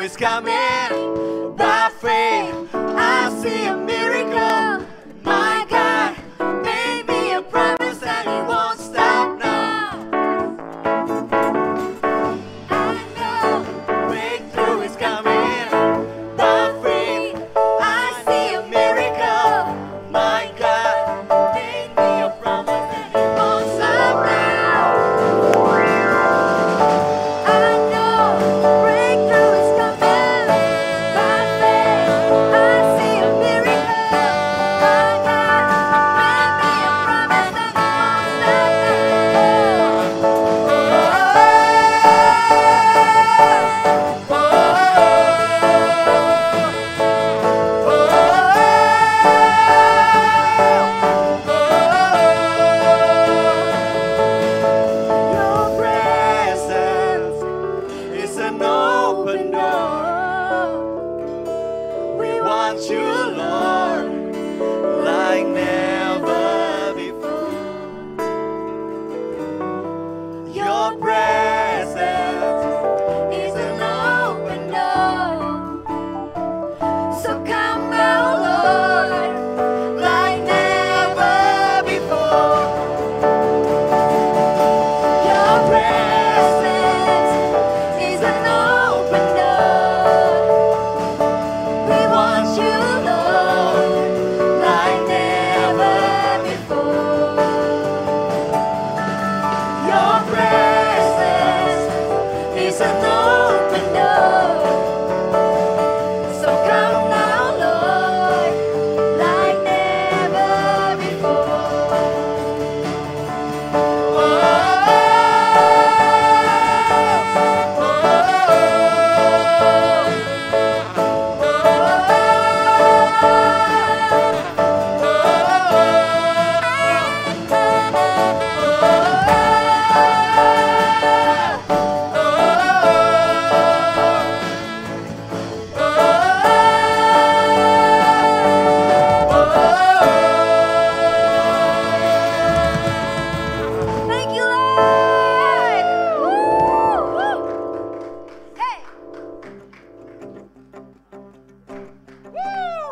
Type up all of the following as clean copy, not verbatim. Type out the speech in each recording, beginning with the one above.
is coming. By faith, I see a miracle. My God made me a promise that He won't stop now. I know breakthrough is coming. By faith, I see a miracle. My God made me a promise that He won't stop now.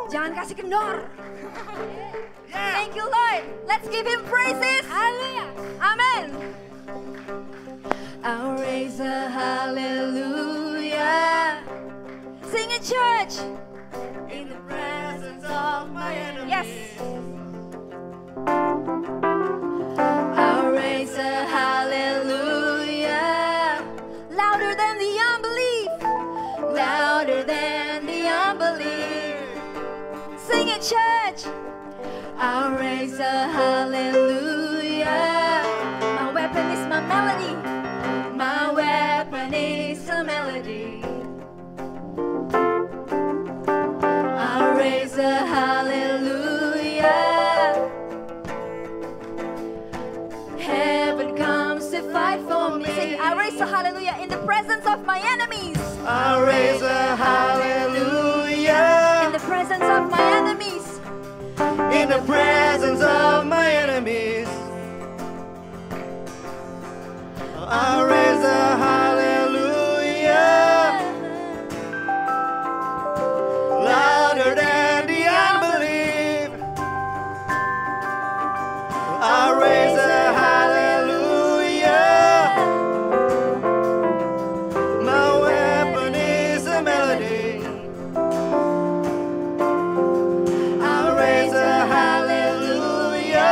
Jangan kasih kendor. Thank you Lord. Let's give Him praises. Hallelujah. Amen. I'll raise a hallelujah. Sing it, church. In the presence of my enemies. Yes. I'll raise a hallelujah. Louder than the unbelief. Louder than the unbelief. Sing it, church. I'll raise a hallelujah. My weapon is my melody. My weapon is a melody. I'll raise a hallelujah. Heaven comes to fight for me. Sing, I raise a hallelujah in the presence of my enemies. I raise a hallelujah in the presence of my enemies. In the presence of my enemies. I raise a hallelujah louder than the unbelief. I raise a hallelujah. My weapon is a melody. I raise a hallelujah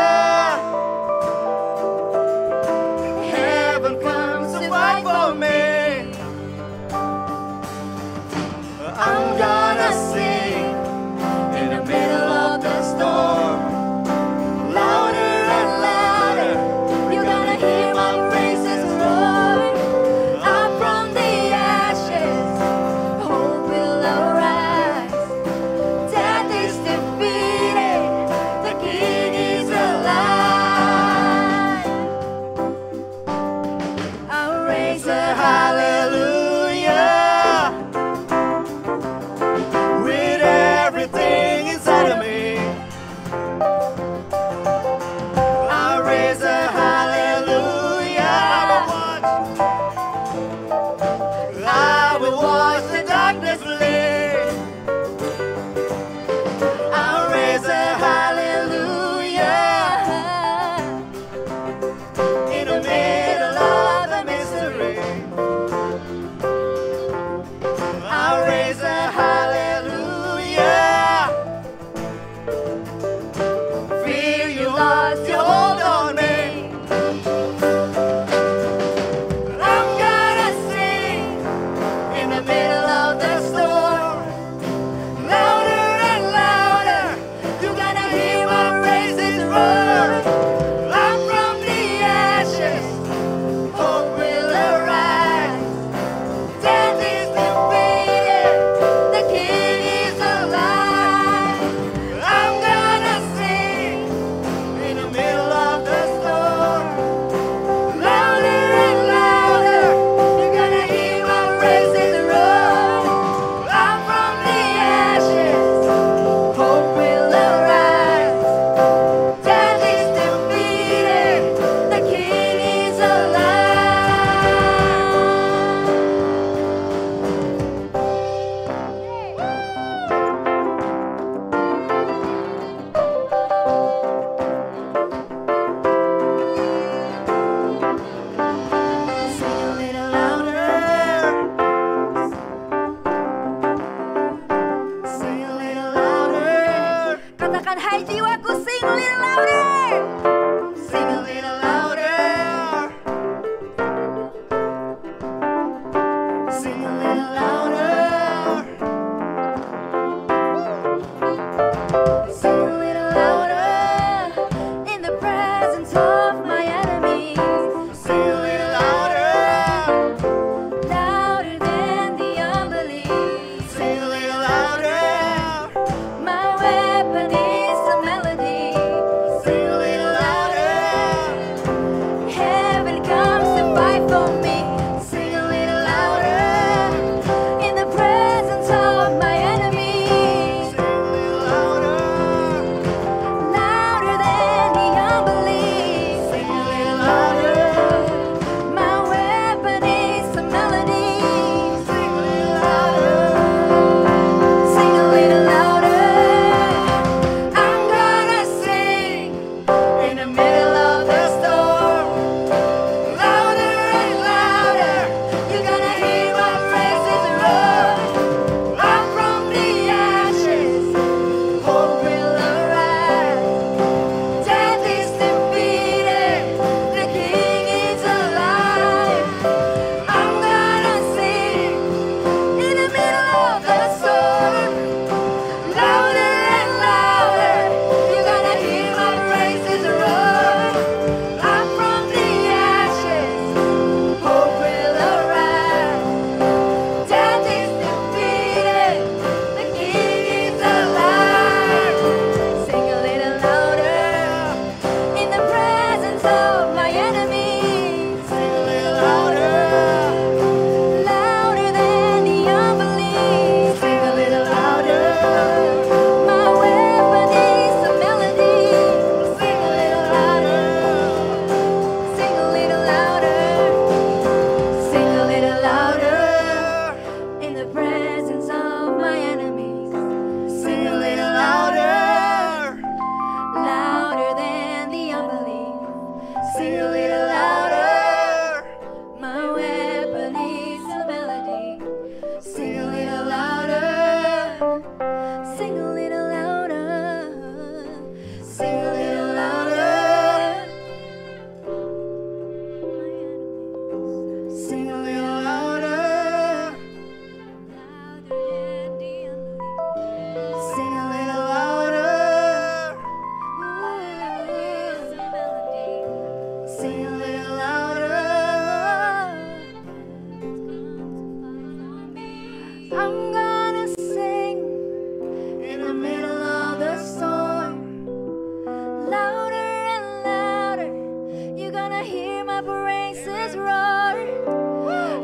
roar.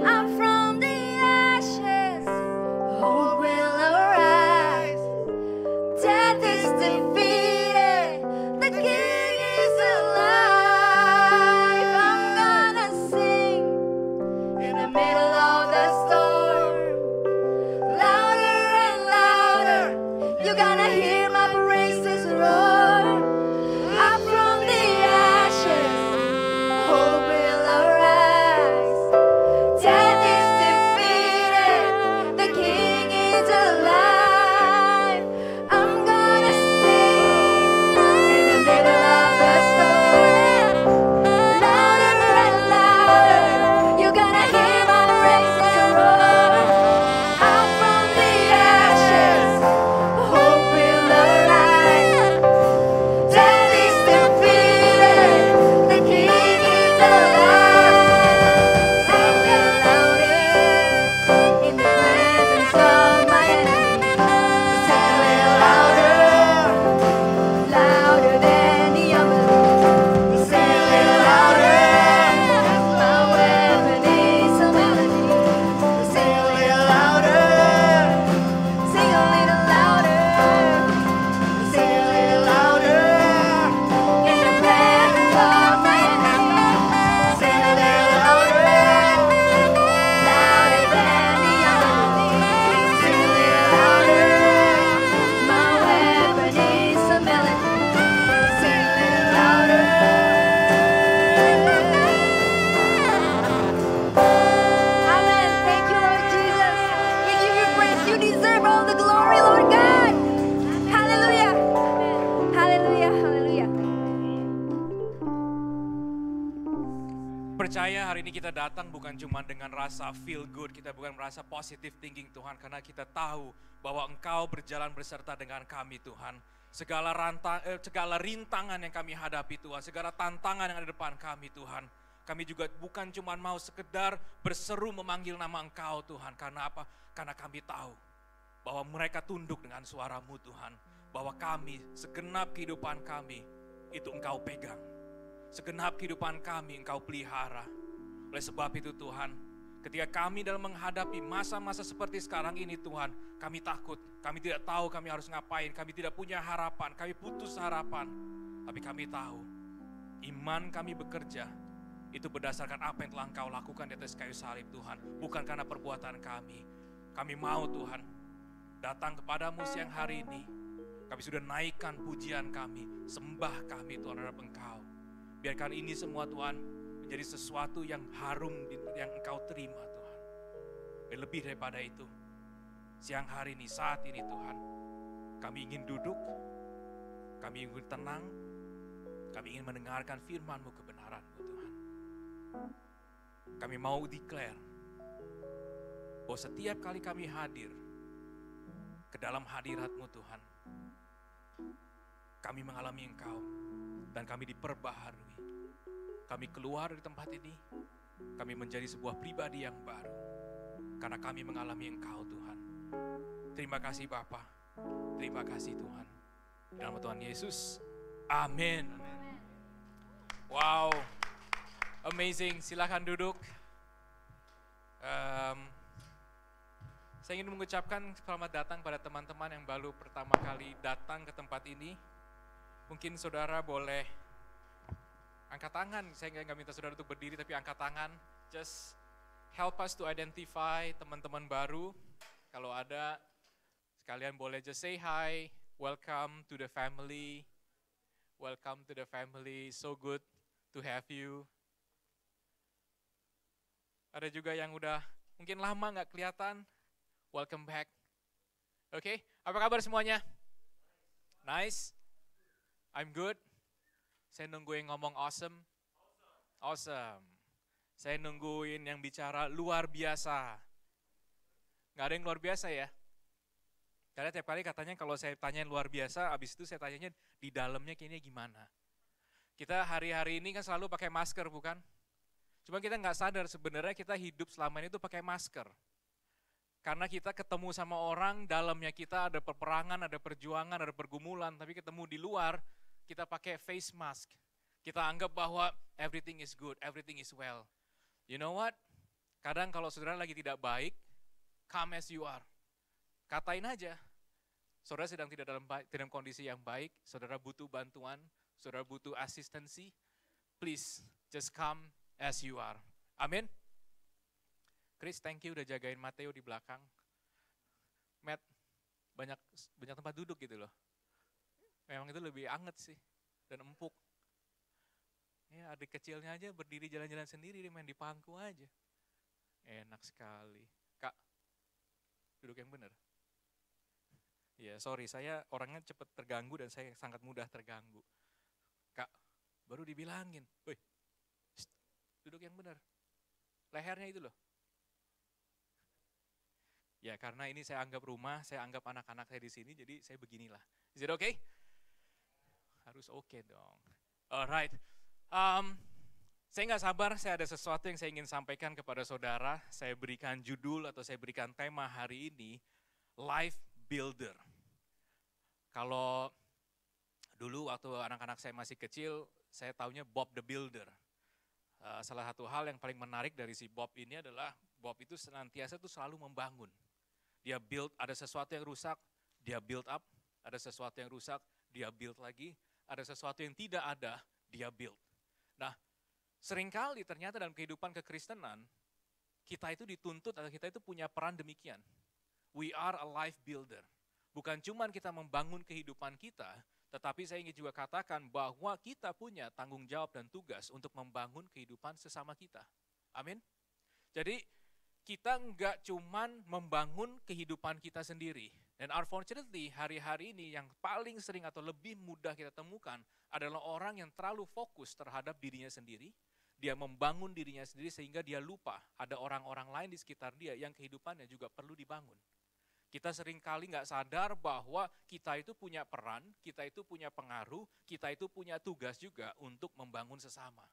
Up from the ashes, hope will arise. Death is defeated, the King is alive. I'm gonna sing in the middle of the storm, louder and louder. You're gonna hear my praises roar. Up from the ashes, hope will arise. Death is defeated, the King is alive. I'm gonna sing in the middle of the storm, louder and louder. You're gonna hear my praises roar. Up from the ashes, hope will arise. Death is defeated, the King is alive. Sing it louder in the presence of my enemy. Sing it louder, louder than the unbelief. Sing it louder, my weapon is a melody. Sing it louder, sing a little louder. Sing a little louder in the presence of my enemy. Sing a little louder, louder than the unbelief. Sing a little louder, my weapon is a melody. Sing a little louder. Amen. Thank you, Lord Jesus. We give you praise. You deserve all the glory, Lord God. Hallelujah. Hallelujah. Hallelujah. Percaya hari ini kita datang bukan cuma dengan rasa feel good, kita bukan merasa positive thinking Tuhan, karena kita tahu bahwa Engkau berjalan berserta dengan kami Tuhan. Segala rintangan yang kami hadapi Tuhan, segala tantangan yang ada di depan kami Tuhan. Kami juga bukan cuma mau sekedar berseru memanggil nama Engkau Tuhan, karena apa? Karena kami tahu bahwa mereka tunduk dengan suara-Mu Tuhan. Bahwa kami, segenap kehidupan kami, itu Engkau pegang. Segenap kehidupan kami Engkau pelihara. Oleh sebab itu Tuhan, ketika kami dalam menghadapi masa-masa seperti sekarang ini Tuhan, kami takut, kami tidak tahu kami harus ngapain, kami tidak punya harapan, kami putus harapan. Tapi kami tahu, iman kami bekerja, itu berdasarkan apa yang telah Engkau lakukan di atas kayu salib Tuhan. Bukan karena perbuatan kami. Kami mau Tuhan, datang kepadamu siang hari ini. Kami sudah naikkan pujian kami, sembah kami Tuhan terhadap Engkau. Biarkan ini semua Tuhan menjadi sesuatu yang harum yang Engkau terima Tuhan. Dan lebih daripada itu, siang hari ini, saat ini Tuhan, kami ingin duduk, kami ingin tenang, kami ingin mendengarkan firman-Mu, kebenaran-Mu Tuhan. Kami mau declare bahwa setiap kali kami hadir ke dalam hadirat-Mu Tuhan, kami mengalami Engkau dan kami diperbaharui. Kami keluar dari tempat ini, kami menjadi sebuah pribadi yang baru karena kami mengalami Engkau Tuhan. Terima kasih Bapa, terima kasih Tuhan. Dalam nama Tuhan Yesus, amin. Wow, amazing. Silakan duduk. Saya ingin mengucapkan selamat datang pada teman-teman yang baru pertama kali datang ke tempat ini. Mungkin saudara boleh angkat tangan. Saya nggak minta saudara untuk berdiri, tapi angkat tangan. Just help us to identify teman-teman baru. Kalau ada, sekalian boleh just say hi. Welcome to the family. Welcome to the family. So good to have you. Ada juga yang udah mungkin lama nggak kelihatan. Welcome back. Oke, apa kabar semuanya? Nice. I'm good. Saya nungguin ngomong awesome. Awesome. Saya nungguin yang bicara luar biasa. Nggak ada yang luar biasa ya? Karena tiap kali katanya kalau saya tanya luar biasa, abis itu saya tanyanya di dalamnya kayaknya gimana. Kita hari-hari ini kan selalu pakai masker bukan? Cuma kita nggak sadar sebenarnya kita hidup selama ini tuh pakai masker. Karena kita ketemu sama orang, dalamnya kita ada peperangan, ada perjuangan, ada pergumulan, tapi ketemu di luar, kita pakai face mask. Kita anggap bahwa everything is good, everything is well. You know what? Kadang kalau saudara lagi tidak baik, come as you are. Katain aja, saudara sedang tidak dalam kondisi yang baik, saudara butuh bantuan, saudara butuh asistensi, please just come as you are. Amin. Chris, thank you udah jagain Mateo di belakang. Matt, banyak tempat duduk gitu loh. Memang itu lebih anget sih dan empuk. Ya, adik kecilnya aja berdiri jalan-jalan sendiri, dia main di pangku aja. Enak sekali. Kak, duduk yang benar. Ya, sorry, saya orangnya cepat terganggu dan saya sangat mudah terganggu. Kak, baru dibilangin, woi, duduk yang benar. Lehernya itu loh. Ya, karena ini saya anggap rumah, saya anggap anak-anak saya di sini, jadi saya beginilah. Is it okay? Harus oke dong. Alright. Saya nggak sabar, saya ada sesuatu yang saya ingin sampaikan kepada saudara. Saya berikan judul atau saya berikan tema hari ini, Life Builder. Kalau dulu waktu anak-anak saya masih kecil, saya taunya Bob the Builder. Salah satu hal yang paling menarik dari si Bob ini adalah, Bob itu senantiasa tuh selalu membangun. Dia build, ada sesuatu yang rusak, dia build up, ada sesuatu yang rusak, dia build lagi, ada sesuatu yang tidak ada, dia build. Nah, seringkali ternyata dalam kehidupan kekristenan, kita itu dituntut atau kita itu punya peran demikian. We are a life builder. Bukan cuma kita membangun kehidupan kita, tetapi saya ingin juga katakan bahwa kita punya tanggung jawab dan tugas untuk membangun kehidupan sesama kita. Amin. Jadi kita enggak cuma membangun kehidupan kita sendiri. Dan unfortunately hari-hari ini yang paling sering atau lebih mudah kita temukan adalah orang yang terlalu fokus terhadap dirinya sendiri. Dia membangun dirinya sendiri sehingga dia lupa ada orang-orang lain di sekitar dia yang kehidupannya juga perlu dibangun. Kita seringkali nggak sadar bahwa kita itu punya peran, kita itu punya pengaruh, kita itu punya tugas juga untuk membangun sesama.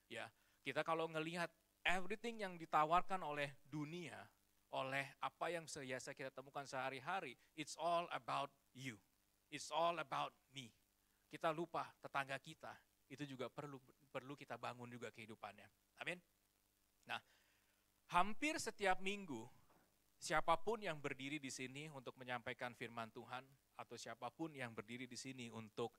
Ya, kita kalau ngelihat everything yang ditawarkan oleh dunia, oleh apa yang biasa kita temukan sehari-hari, it's all about you, it's all about me. Kita lupa tetangga kita, itu juga perlu kita bangun juga kehidupannya. Amin. Nah, hampir setiap minggu, siapapun yang berdiri di sini untuk menyampaikan firman Tuhan, atau siapapun yang berdiri di sini untuk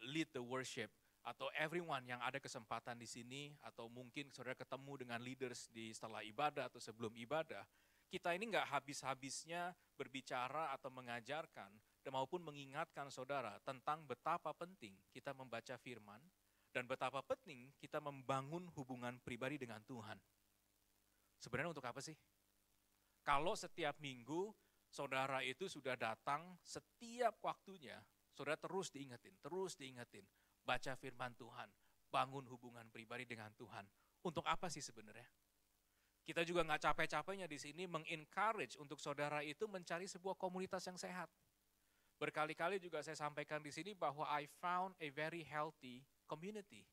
lead the worship, atau everyone yang ada kesempatan di sini, atau mungkin saudara ketemu dengan leaders di setelah ibadah atau sebelum ibadah, kita ini nggak habis-habisnya berbicara atau mengajarkan, maupun mengingatkan saudara tentang betapa penting kita membaca firman, dan betapa penting kita membangun hubungan pribadi dengan Tuhan. Sebenarnya untuk apa sih? Kalau setiap minggu saudara itu sudah datang setiap waktunya, saudara terus diingetin, baca firman Tuhan, bangun hubungan pribadi dengan Tuhan. Untuk apa sih sebenarnya? Kita juga nggak capek-capeknya di sini mengencourage untuk saudara itu mencari sebuah komunitas yang sehat. Berkali-kali juga saya sampaikan di sini bahwa I found a very healthy community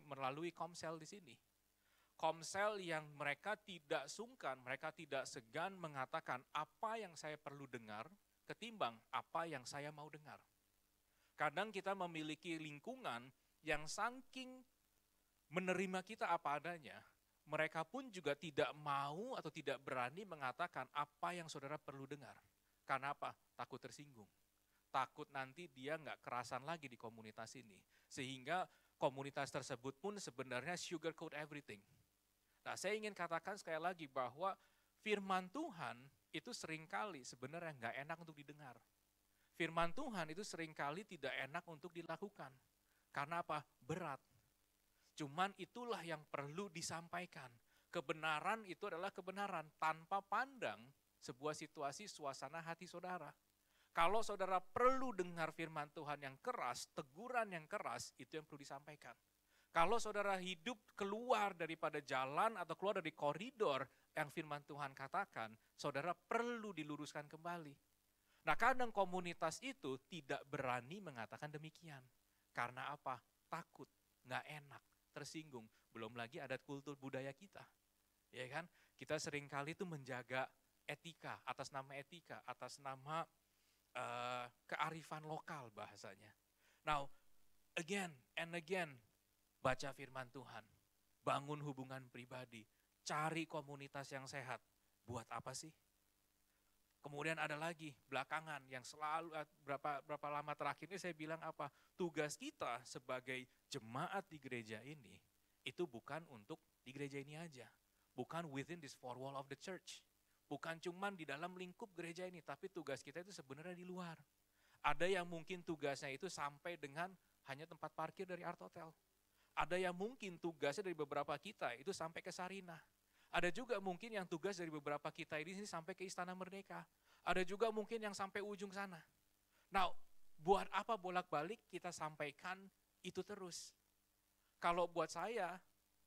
melalui Komsel di sini. Komsel yang mereka tidak sungkan, mereka tidak segan mengatakan apa yang saya perlu dengar ketimbang apa yang saya mau dengar. Kadang kita memiliki lingkungan yang saking menerima kita apa adanya, mereka pun juga tidak mau atau tidak berani mengatakan apa yang saudara perlu dengar. Karena apa? Takut tersinggung. Takut nanti dia nggak kerasan lagi di komunitas ini. Sehingga komunitas tersebut pun sebenarnya sugarcoat everything. Nah, saya ingin katakan sekali lagi bahwa firman Tuhan itu seringkali sebenarnya nggak enak untuk didengar. Firman Tuhan itu seringkali tidak enak untuk dilakukan. Karena apa? Berat. Cuman itulah yang perlu disampaikan. Kebenaran itu adalah kebenaran tanpa pandang sebuah situasi suasana hati saudara. Kalau saudara perlu dengar firman Tuhan yang keras, teguran yang keras, itu yang perlu disampaikan. Kalau saudara hidup keluar daripada jalan atau keluar dari koridor yang firman Tuhan katakan, saudara perlu diluruskan kembali. Nah, kadang komunitas itu tidak berani mengatakan demikian. Karena apa? Takut, nggak enak, tersinggung. Belum lagi adat kultur budaya kita. Ya kan? Kita seringkali itu menjaga etika, atas nama kearifan lokal bahasanya. Now, again and again, baca firman Tuhan. bangun hubungan pribadi, cari komunitas yang sehat. Buat apa sih? Kemudian ada lagi belakangan yang selalu berapa lama terakhir ini saya bilang apa? Tugas kita sebagai jemaat di gereja ini itu bukan untuk di gereja ini aja. Bukan within this four wall of the church. Bukan cuman di dalam lingkup gereja ini, tapi tugas kita itu sebenarnya di luar. Ada yang mungkin tugasnya itu sampai dengan hanya tempat parkir dari Art Hotel. Ada yang mungkin tugasnya dari beberapa kita itu sampai ke Sarinah. Ada juga mungkin yang tugas dari beberapa kita ini sampai ke Istana Merdeka. Ada juga mungkin yang sampai ujung sana. Nah, buat apa bolak-balik kita sampaikan itu terus? Kalau buat saya,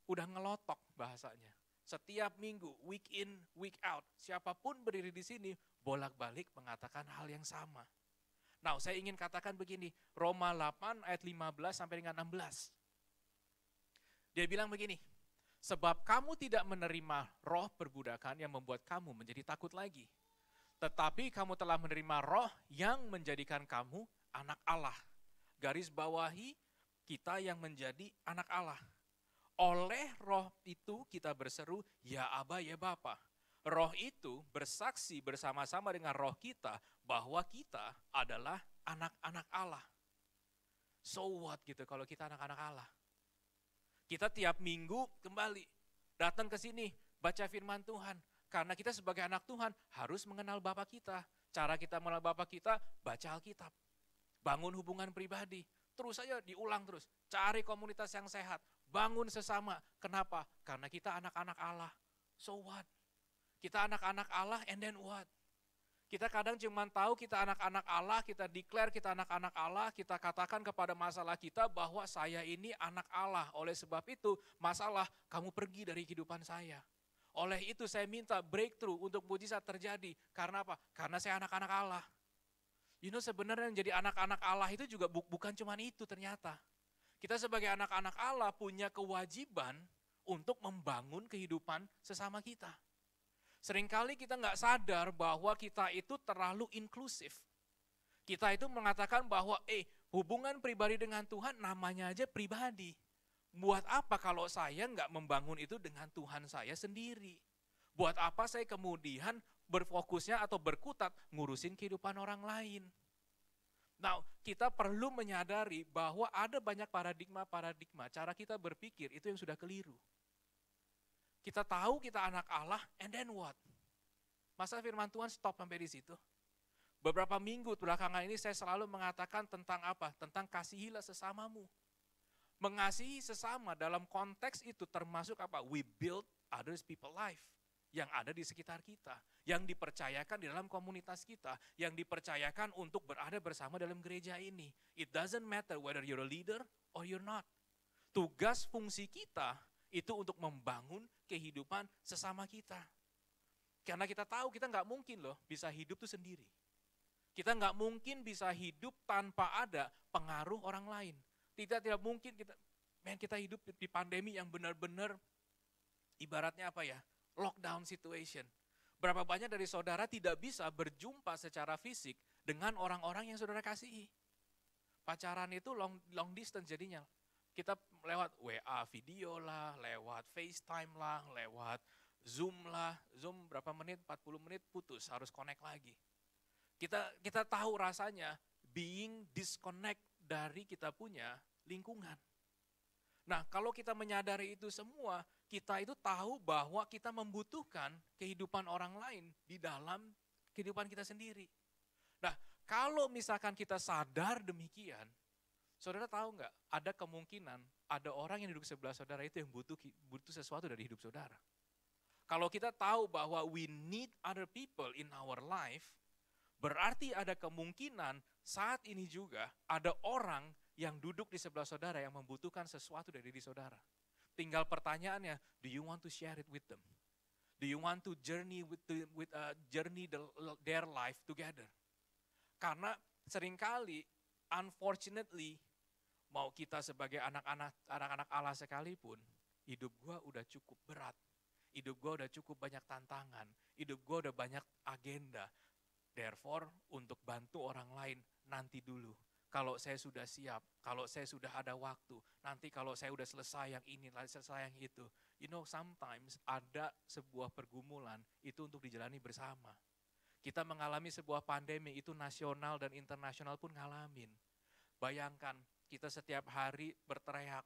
udah ngelotok bahasanya. Setiap minggu, week in, week out, siapapun berdiri di sini, bolak-balik mengatakan hal yang sama. Nah, saya ingin katakan begini, Roma 8 ayat 15 sampai dengan 16. Dia bilang begini, sebab kamu tidak menerima roh perbudakan yang membuat kamu menjadi takut lagi. Tetapi kamu telah menerima roh yang menjadikan kamu anak Allah. Garis bawahi kita yang menjadi anak Allah. Oleh roh itu kita berseru, ya Aba, ya Bapa. Roh itu bersaksi bersama-sama dengan roh kita bahwa kita adalah anak-anak Allah. So what gitu kalau kita anak-anak Allah? Kita tiap minggu kembali datang ke sini, baca firman Tuhan. Karena kita sebagai anak Tuhan harus mengenal Bapa kita. Cara kita mengenal Bapa kita, baca Alkitab. Bangun hubungan pribadi. Terus saja diulang terus. Cari komunitas yang sehat. Bangun sesama. Kenapa? Karena kita anak-anak Allah. So what? Kita anak-anak Allah and then what? Kita kadang cuma tahu kita anak-anak Allah, kita declare kita anak-anak Allah, kita katakan kepada masalah kita bahwa saya ini anak Allah. Oleh sebab itu, masalah kamu pergi dari kehidupan saya. Oleh itu saya minta breakthrough untuk mujizat terjadi. Karena apa? Karena saya anak-anak Allah. You know sebenarnya yang jadi anak-anak Allah itu juga bukan cuma itu ternyata. Kita sebagai anak-anak Allah punya kewajiban untuk membangun kehidupan sesama kita. Seringkali kita nggak sadar bahwa kita itu terlalu inklusif. Kita itu mengatakan bahwa hubungan pribadi dengan Tuhan namanya aja pribadi. Buat apa kalau saya nggak membangun itu dengan Tuhan saya sendiri? Buat apa saya kemudian berfokusnya atau berkutat ngurusin kehidupan orang lain? Nah, kita perlu menyadari bahwa ada banyak paradigma cara kita berpikir itu yang sudah keliru. Kita tahu kita anak Allah, and then what? Masa firman Tuhan stop sampai di situ? Beberapa minggu belakangan ini saya selalu mengatakan tentang apa? Tentang kasihilah sesamamu. Mengasihi sesama dalam konteks itu termasuk apa? We build others people life yang ada di sekitar kita, yang dipercayakan di dalam komunitas kita, yang dipercayakan untuk berada bersama dalam gereja ini. It doesn't matter whether you're a leader or you're not. Tugas fungsi kita itu untuk membangun kehidupan sesama kita. Karena kita tahu kita nggak mungkin loh bisa hidup tuh sendiri. Kita nggak mungkin bisa hidup tanpa ada pengaruh orang lain. Tidak mungkin kita hidup di pandemi yang benar-benar ibaratnya apa ya, lockdown situation. Berapa banyak dari saudara tidak bisa berjumpa secara fisik dengan orang-orang yang saudara kasihi. Pacaran itu long distance jadinya. Kita lewat WA video lah, lewat FaceTime lah, lewat Zoom lah. Zoom berapa menit, 40 menit putus, harus connect lagi. Kita tahu rasanya being disconnect dari kita punya lingkungan. Nah, kalau kita menyadari itu semua, kita itu tahu bahwa kita membutuhkan kehidupan orang lain di dalam kehidupan kita sendiri. Nah, kalau misalkan kita sadar demikian, saudara tahu nggak, ada kemungkinan ada orang yang duduk sebelah saudara itu yang butuh sesuatu dari hidup saudara. Kalau kita tahu bahwa we need other people in our life, berarti ada kemungkinan saat ini juga ada orang yang duduk di sebelah saudara yang membutuhkan sesuatu dari diri saudara. Tinggal pertanyaannya, do you want to share it with them? Do you want to journey their life together? Karena seringkali, unfortunately, mau kita sebagai anak-anak Allah sekalipun, hidup gua udah cukup berat. Hidup gua udah cukup banyak tantangan. Hidup gua udah banyak agenda. Therefore, untuk bantu orang lain nanti dulu. kalau saya sudah siap, kalau saya sudah ada waktu, nanti kalau saya sudah selesai yang ini, selesai yang itu. You know, sometimes ada sebuah pergumulan itu untuk dijalani bersama. Kita mengalami sebuah pandemi itu nasional dan internasional pun ngalamin. Bayangkan kita setiap hari berteriak,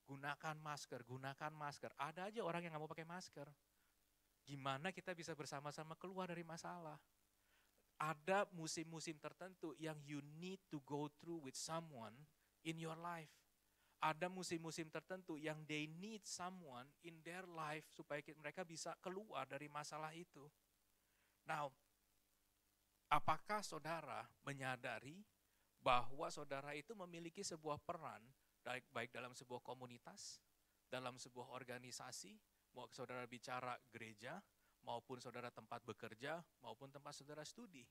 gunakan masker, gunakan masker. Ada aja orang yang nggak mau pakai masker. Gimana kita bisa bersama-sama keluar dari masalah? Ada musim-musim tertentu yang you need to go through with someone in your life. Ada musim-musim tertentu yang they need someone in their life supaya mereka bisa keluar dari masalah itu. Now, apakah saudara menyadari bahwa saudara itu memiliki sebuah peran, baik dalam sebuah komunitas, dalam sebuah organisasi, mau saudara bicara gereja, maupun saudara tempat bekerja, maupun tempat saudara studi.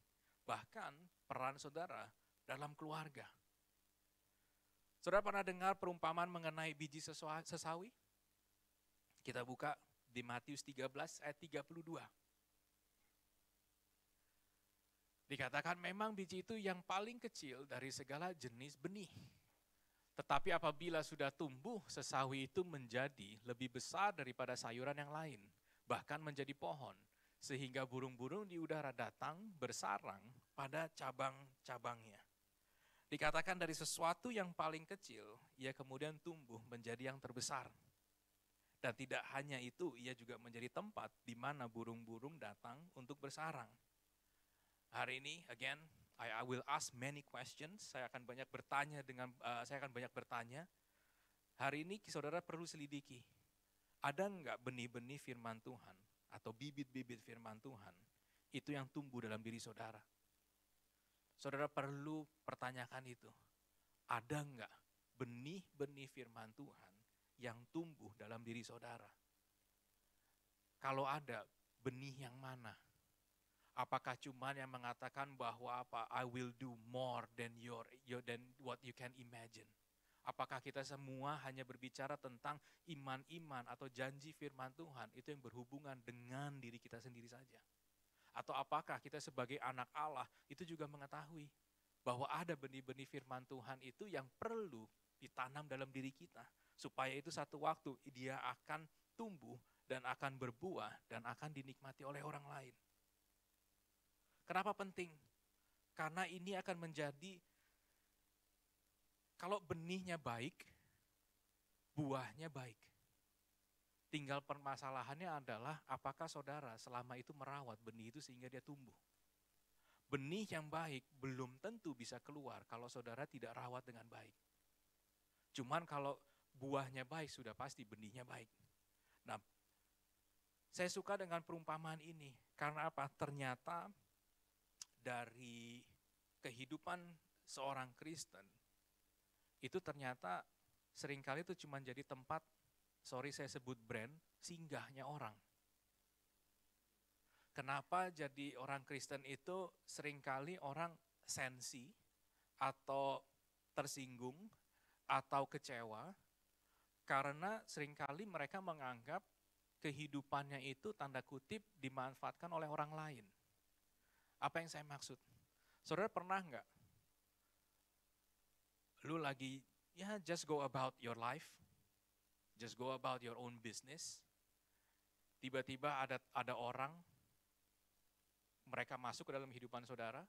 Bahkan peran saudara dalam keluarga. Saudara pernah dengar perumpamaan mengenai biji sesawi? Kita buka di Matius 13 ayat 32. Dikatakan memang biji itu yang paling kecil dari segala jenis benih. Tetapi apabila sudah tumbuh, sesawi itu menjadi lebih besar daripada sayuran yang lain, bahkan menjadi pohon, sehingga burung-burung di udara datang bersarang pada cabang-cabangnya. Dikatakan dari sesuatu yang paling kecil, ia kemudian tumbuh menjadi yang terbesar. Dan tidak hanya itu, ia juga menjadi tempat di mana burung-burung datang untuk bersarang. Hari ini, again, I will ask many questions. Saya akan banyak bertanya. Hari ini saudara perlu selidiki. Ada enggak benih-benih firman Tuhan atau bibit-bibit firman Tuhan itu yang tumbuh dalam diri saudara? Saudara perlu pertanyakan itu. Ada enggak benih-benih firman Tuhan yang tumbuh dalam diri saudara? Kalau ada, benih yang mana? Apakah cuman yang mengatakan bahwa I will do more than than what you can imagine? Apakah kita semua hanya berbicara tentang iman-iman atau janji firman Tuhan itu yang berhubungan dengan diri kita sendiri saja? Atau apakah kita sebagai anak Allah itu juga mengetahui bahwa ada benih-benih firman Tuhan itu yang perlu ditanam dalam diri kita supaya itu satu waktu dia akan tumbuh dan akan berbuah dan akan dinikmati oleh orang lain. Kenapa penting? Karena ini akan menjadi, kalau benihnya baik, buahnya baik. Tinggal permasalahannya adalah apakah saudara selama itu merawat benih itu sehingga dia tumbuh. Benih yang baik belum tentu bisa keluar kalau saudara tidak rawat dengan baik. Cuman kalau buahnya baik sudah pasti benihnya baik. Nah, saya suka dengan perumpamaan ini. Karena apa? Ternyata dari kehidupan seorang Kristen, itu ternyata seringkali itu cuma jadi tempat, sorry saya sebut brand, singgahnya orang. Kenapa jadi orang Kristen itu seringkali orang sensi, atau tersinggung, atau kecewa, karena seringkali mereka menganggap kehidupannya itu tanda kutip dimanfaatkan oleh orang lain. Apa yang saya maksud? Saudara pernah enggak? Lu lagi, just go about your life, just go about your own business. Tiba-tiba ada orang, mereka masuk ke dalam kehidupan saudara,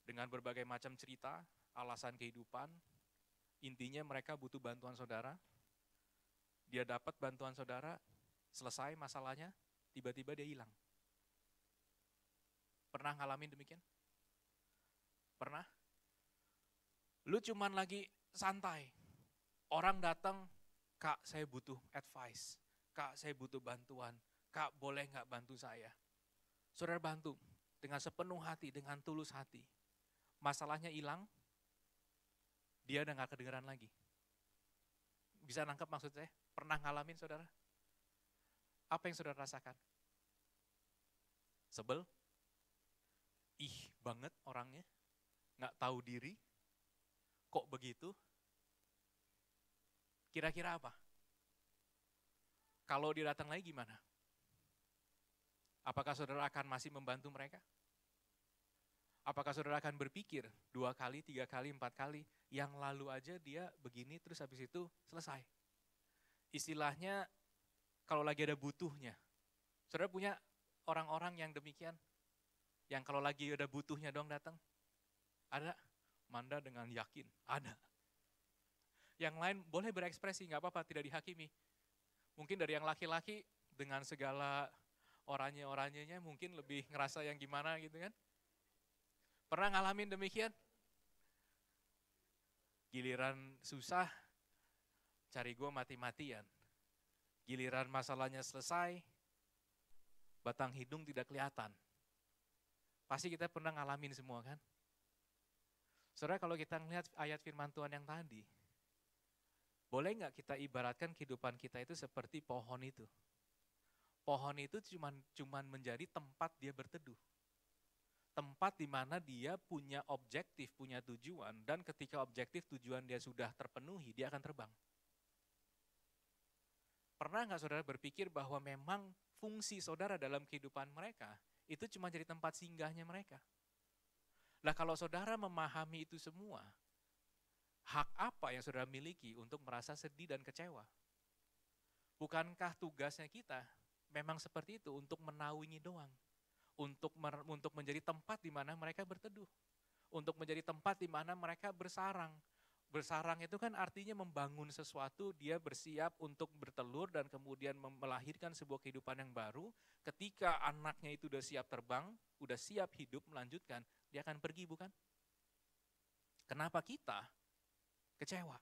dengan berbagai macam cerita, alasan kehidupan, intinya mereka butuh bantuan saudara, dia dapat bantuan saudara, selesai masalahnya, tiba-tiba dia hilang. Pernah ngalamin demikian? Pernah? Lu cuman lagi santai. Orang datang, Kak saya butuh advice. Kak saya butuh bantuan. Kak boleh gak bantu saya? Saudara bantu dengan sepenuh hati, dengan tulus hati. Masalahnya hilang, dia udah gak kedengeran lagi. Bisa nangkep maksud saya? Pernah ngalamin saudara? Apa yang saudara rasakan? Sebel? Ih banget orangnya, gak tahu diri, kok begitu? Kira-kira apa? Kalau dia datang lagi gimana? Apakah saudara akan masih membantu mereka? Apakah saudara akan berpikir 2 kali, 3 kali, 4 kali, yang lalu aja dia begini terus habis itu selesai. Istilahnya kalau lagi ada butuhnya. Saudara punya orang-orang yang demikian? Yang kalau lagi ada butuhnya dong datang? Ada? Manda dengan yakin, ada. Yang lain boleh berekspresi, nggak apa-apa, tidak dihakimi. Mungkin dari yang laki-laki dengan segala oranye-oranyenya mungkin lebih ngerasa yang gimana gitu kan. Pernah ngalamin demikian? Giliran susah, cari gue mati-matian. Giliran masalahnya selesai, batang hidung tidak kelihatan. Pasti kita pernah ngalamin semua kan? Saudara, kalau kita melihat ayat firman Tuhan yang tadi, boleh nggak kita ibaratkan kehidupan kita itu seperti pohon itu? Pohon itu cuman menjadi tempat dia berteduh. Tempat di mana dia punya objektif, punya tujuan, dan ketika objektif tujuan dia sudah terpenuhi, dia akan terbang. Pernah nggak saudara berpikir bahwa memang fungsi saudara dalam kehidupan mereka, itu cuma jadi tempat singgahnya mereka? Nah kalau saudara memahami itu semua, hak apa yang saudara miliki untuk merasa sedih dan kecewa? Bukankah tugasnya kita memang seperti itu, untuk menaungi doang? Untuk menjadi tempat di mana mereka berteduh. Untuk menjadi tempat di mana mereka bersarang. Bersarang itu kan artinya membangun sesuatu, dia bersiap untuk bertelur dan kemudian melahirkan sebuah kehidupan yang baru. Ketika anaknya itu udah siap terbang, udah siap hidup melanjutkan, dia akan pergi, bukan? Kenapa kita kecewa?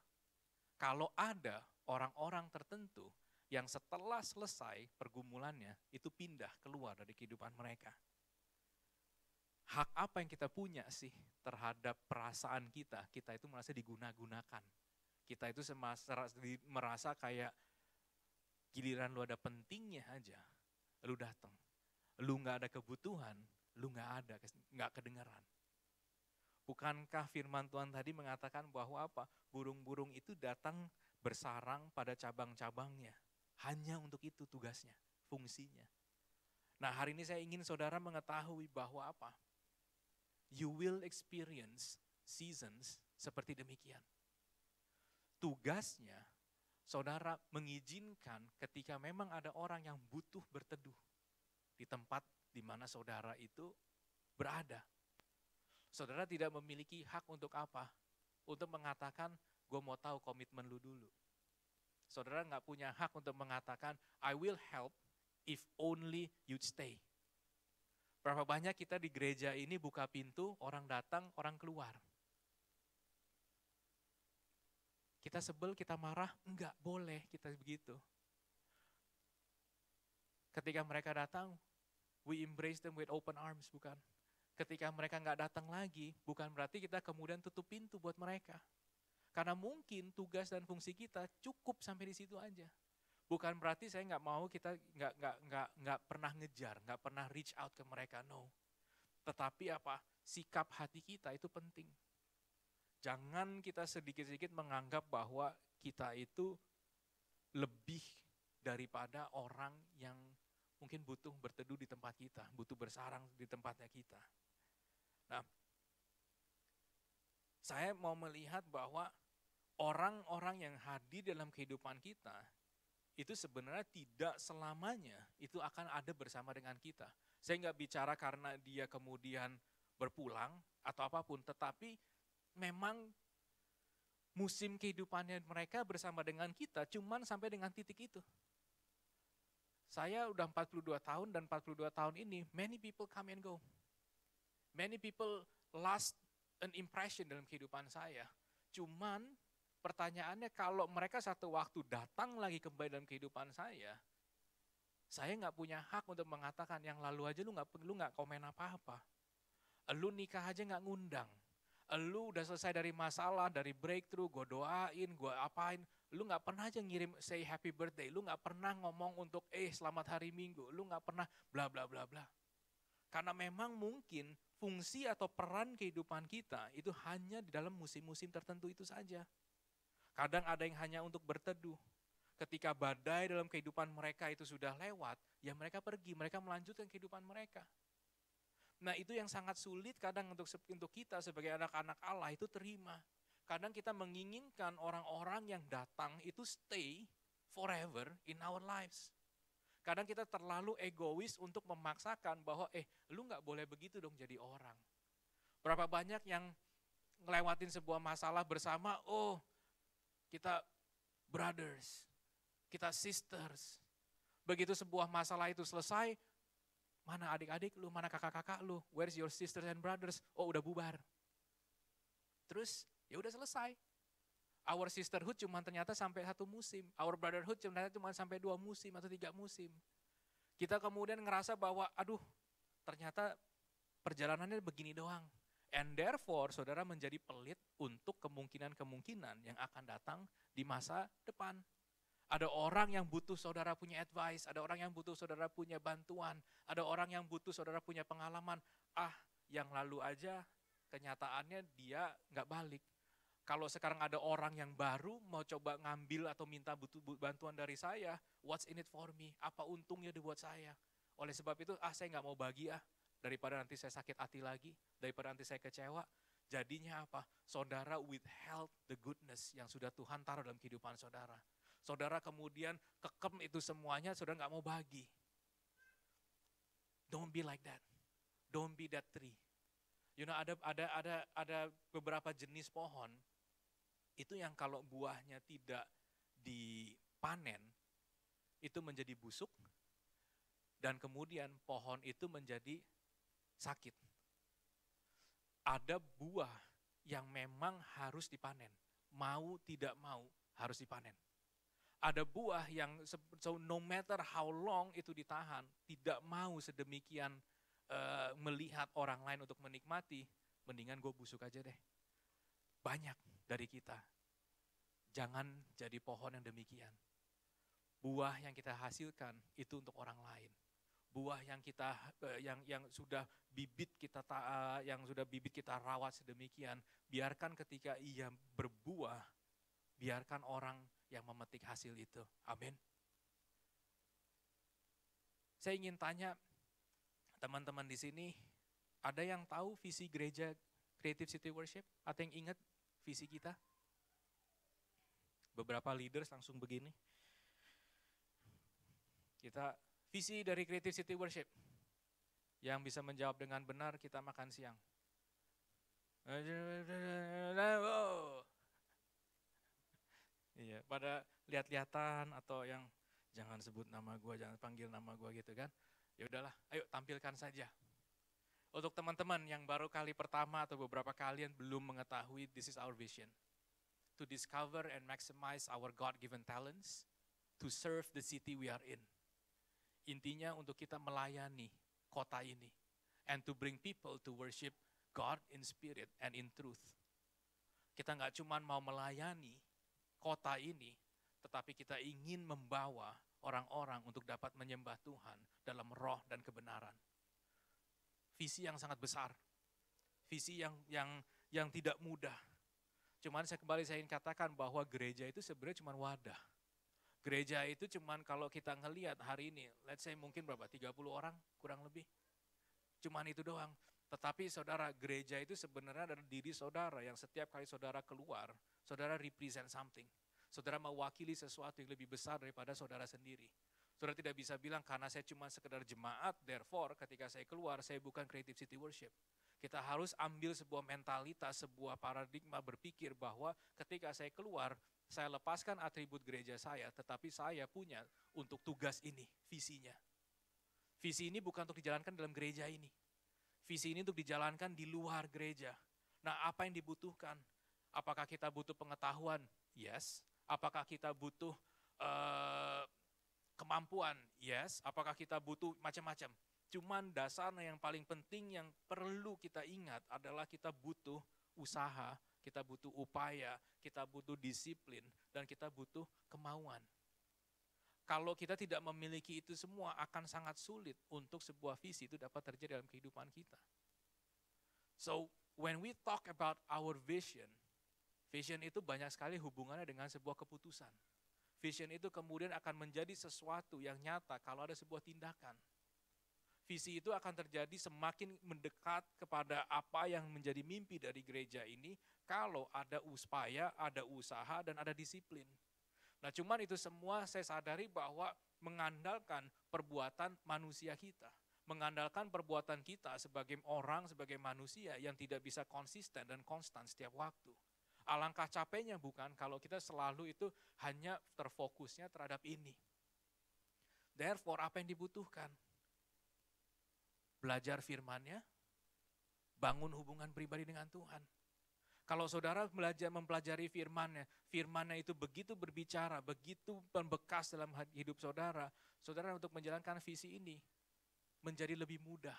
Kalau ada orang-orang tertentu yang setelah selesai pergumulannya, itu pindah keluar dari kehidupan mereka. Hak apa yang kita punya sih terhadap perasaan kita? Kita itu merasa diguna-gunakan. Kita itu merasa kayak giliran lu ada pentingnya aja, lu datang. Lu gak ada kebutuhan, lu gak kedengaran. Bukankah firman Tuhan tadi mengatakan bahwa apa? Burung-burung itu datang bersarang pada cabang-cabangnya. Hanya untuk itu tugasnya, fungsinya. Nah hari ini saya ingin saudara mengetahui bahwa apa? You will experience seasons seperti demikian. Tugasnya saudara mengizinkan ketika memang ada orang yang butuh berteduh di tempat di mana saudara itu berada. Saudara tidak memiliki hak untuk apa? Untuk mengatakan, gue mau tahu komitmen lu dulu. Saudara nggak punya hak untuk mengatakan, I will help if only you'd stay. Berapa banyak kita di gereja ini buka pintu, orang datang, orang keluar. Kita sebel, kita marah, enggak boleh kita begitu. Ketika mereka datang, we embrace them with open arms, bukan? Ketika mereka nggak datang lagi, bukan berarti kita kemudian tutup pintu buat mereka. Karena mungkin tugas dan fungsi kita cukup sampai di situ aja. Bukan berarti saya nggak mau, kita nggak pernah ngejar, nggak pernah reach out ke mereka, no. Tetapi apa? Sikap hati kita itu penting. Jangan kita sedikit-sedikit menganggap bahwa kita itu lebih daripada orang yang mungkin butuh berteduh di tempat kita, butuh bersarang di tempatnya kita. Nah, saya mau melihat bahwa orang-orang yang hadir dalam kehidupan kita, itu sebenarnya tidak selamanya itu akan ada bersama dengan kita. Saya nggak bicara karena dia kemudian berpulang atau apapun, tetapi memang musim kehidupannya mereka bersama dengan kita cuman sampai dengan titik itu. Saya udah 42 tahun dan 42 tahun ini, many people come and go. Many people last an impression dalam kehidupan saya. Cuman pertanyaannya kalau mereka satu waktu datang lagi kembali dalam kehidupan saya nggak punya hak untuk mengatakan yang lalu aja lu nggak komen apa-apa. Lu nikah aja nggak ngundang. Lu udah selesai dari masalah, dari breakthrough, gue doain, gue apain. Lu nggak pernah aja ngirim say happy birthday. Lu nggak pernah ngomong untuk selamat hari Minggu. Lu nggak pernah bla bla bla bla. Karena memang mungkin fungsi atau peran kehidupan kita itu hanya di dalam musim-musim tertentu itu saja. Kadang ada yang hanya untuk berteduh. Ketika badai dalam kehidupan mereka itu sudah lewat, ya mereka pergi, mereka melanjutkan kehidupan mereka. Nah itu yang sangat sulit kadang untuk kita sebagai anak-anak Allah itu terima. Kadang kita menginginkan orang-orang yang datang itu stay forever in our lives. Kadang kita terlalu egois untuk memaksakan bahwa lu gak boleh begitu dong jadi orang. Berapa banyak yang ngelewatin sebuah masalah bersama, kita brothers, kita sisters. Begitu sebuah masalah itu selesai, mana adik-adik lu, mana kakak-kakak lu, where's your sisters and brothers? Oh udah bubar. Terus ya udah selesai. Our sisterhood cuma ternyata sampai 1 musim. Our brotherhood ternyata cuma sampai 2 musim atau 3 musim. Kita kemudian ngerasa bahwa aduh ternyata perjalanannya begini doang. And therefore saudara menjadi pelit untuk kemungkinan-kemungkinan yang akan datang di masa depan. Ada orang yang butuh saudara punya advice, ada orang yang butuh saudara punya bantuan, ada orang yang butuh saudara punya pengalaman. Yang lalu aja kenyataannya dia nggak balik. Kalau sekarang ada orang yang baru mau coba ngambil atau minta butuh bantuan dari saya, what's in it for me? Apa untungnya buat saya? Oleh sebab itu, saya nggak mau bagi daripada nanti saya sakit hati lagi, daripada nanti saya kecewa. Jadinya apa? Saudara withheld the goodness yang sudah Tuhan taruh dalam kehidupan saudara. Saudara kemudian kekem itu semuanya, saudara nggak mau bagi. Don't be like that. Don't be that tree. You know, ada beberapa jenis pohon itu yang kalau buahnya tidak dipanen itu menjadi busuk dan kemudian pohon itu menjadi sakit. Ada buah yang memang harus dipanen, mau tidak mau harus dipanen. Ada buah yang so no matter how long itu ditahan, tidak mau sedemikian melihat orang lain untuk menikmati, mendingan gue busuk aja deh. Banyak dari kita, jangan jadi pohon yang demikian. Buah yang kita hasilkan itu untuk orang lain. Buah yang kita yang sudah bibit kita rawat sedemikian, biarkan ketika ia berbuah, biarkan orang yang memetik hasil itu. Amin. Saya ingin tanya teman-teman di sini, ada yang tahu visi gereja Creative City Worship? Ada yang ingat visi kita? Beberapa leaders langsung begini. Visi dari Creative City Worship. Yang bisa menjawab dengan benar, kita makan siang. Iya, pada lihat-lihatan atau yang jangan sebut nama gue, jangan panggil nama gue gitu kan. Ya udahlah, ayo tampilkan saja. Untuk teman-teman yang baru kali pertama atau beberapa kali yang belum mengetahui, this is our vision. To discover and maximize our God-given talents, to serve the city we are in. Intinya untuk kita melayani kota ini. And to bring people to worship God in spirit and in truth. Kita nggak cuma mau melayani kota ini, tetapi kita ingin membawa orang-orang untuk dapat menyembah Tuhan dalam roh dan kebenaran. Visi yang sangat besar, visi yang tidak mudah. Cuman saya ingin katakan bahwa gereja itu sebenarnya cuma wadah. Gereja itu cuma kalau kita ngelihat hari ini, let's say mungkin berapa, 30 orang kurang lebih. Cuman itu doang. Tetapi saudara, gereja itu sebenarnya adalah diri saudara yang setiap kali saudara keluar, saudara represent something. Saudara mewakili sesuatu yang lebih besar daripada saudara sendiri. Saudara tidak bisa bilang karena saya cuma sekedar jemaat, therefore ketika saya keluar saya bukan Creative City Worship. Kita harus ambil sebuah mentalitas, sebuah paradigma berpikir bahwa ketika saya keluar, saya lepaskan atribut gereja saya, tetapi saya punya untuk tugas ini, visinya. Visi ini bukan untuk dijalankan dalam gereja ini. Visi ini untuk dijalankan di luar gereja. Nah, apa yang dibutuhkan? Apakah kita butuh pengetahuan? Yes. Apakah kita butuh kemampuan? Yes. Apakah kita butuh macam-macam? Cuman dasarnya yang paling penting yang perlu kita ingat adalah kita butuh usaha, kita butuh upaya, kita butuh disiplin, dan kita butuh kemauan. Kalau kita tidak memiliki itu semua, akan sangat sulit untuk sebuah visi itu dapat terjadi dalam kehidupan kita. So, when we talk about our vision itu banyak sekali hubungannya dengan sebuah keputusan. Vision itu kemudian akan menjadi sesuatu yang nyata kalau ada sebuah tindakan. Visi itu akan terjadi semakin mendekat kepada apa yang menjadi mimpi dari gereja ini kalau ada upaya, ada usaha, dan ada disiplin. Nah cuman itu semua saya sadari bahwa mengandalkan perbuatan manusia kita. Mengandalkan perbuatan kita sebagai orang, sebagai manusia yang tidak bisa konsisten dan konstan setiap waktu. Alangkah capeknya bukan kalau kita selalu itu hanya terfokusnya terhadap ini. Therefore apa yang dibutuhkan? Belajar firman-Nya, bangun hubungan pribadi dengan Tuhan. Kalau saudara mempelajari firman-Nya, firman-Nya itu begitu berbicara, begitu membekas dalam hidup saudara, saudara untuk menjalankan visi ini menjadi lebih mudah.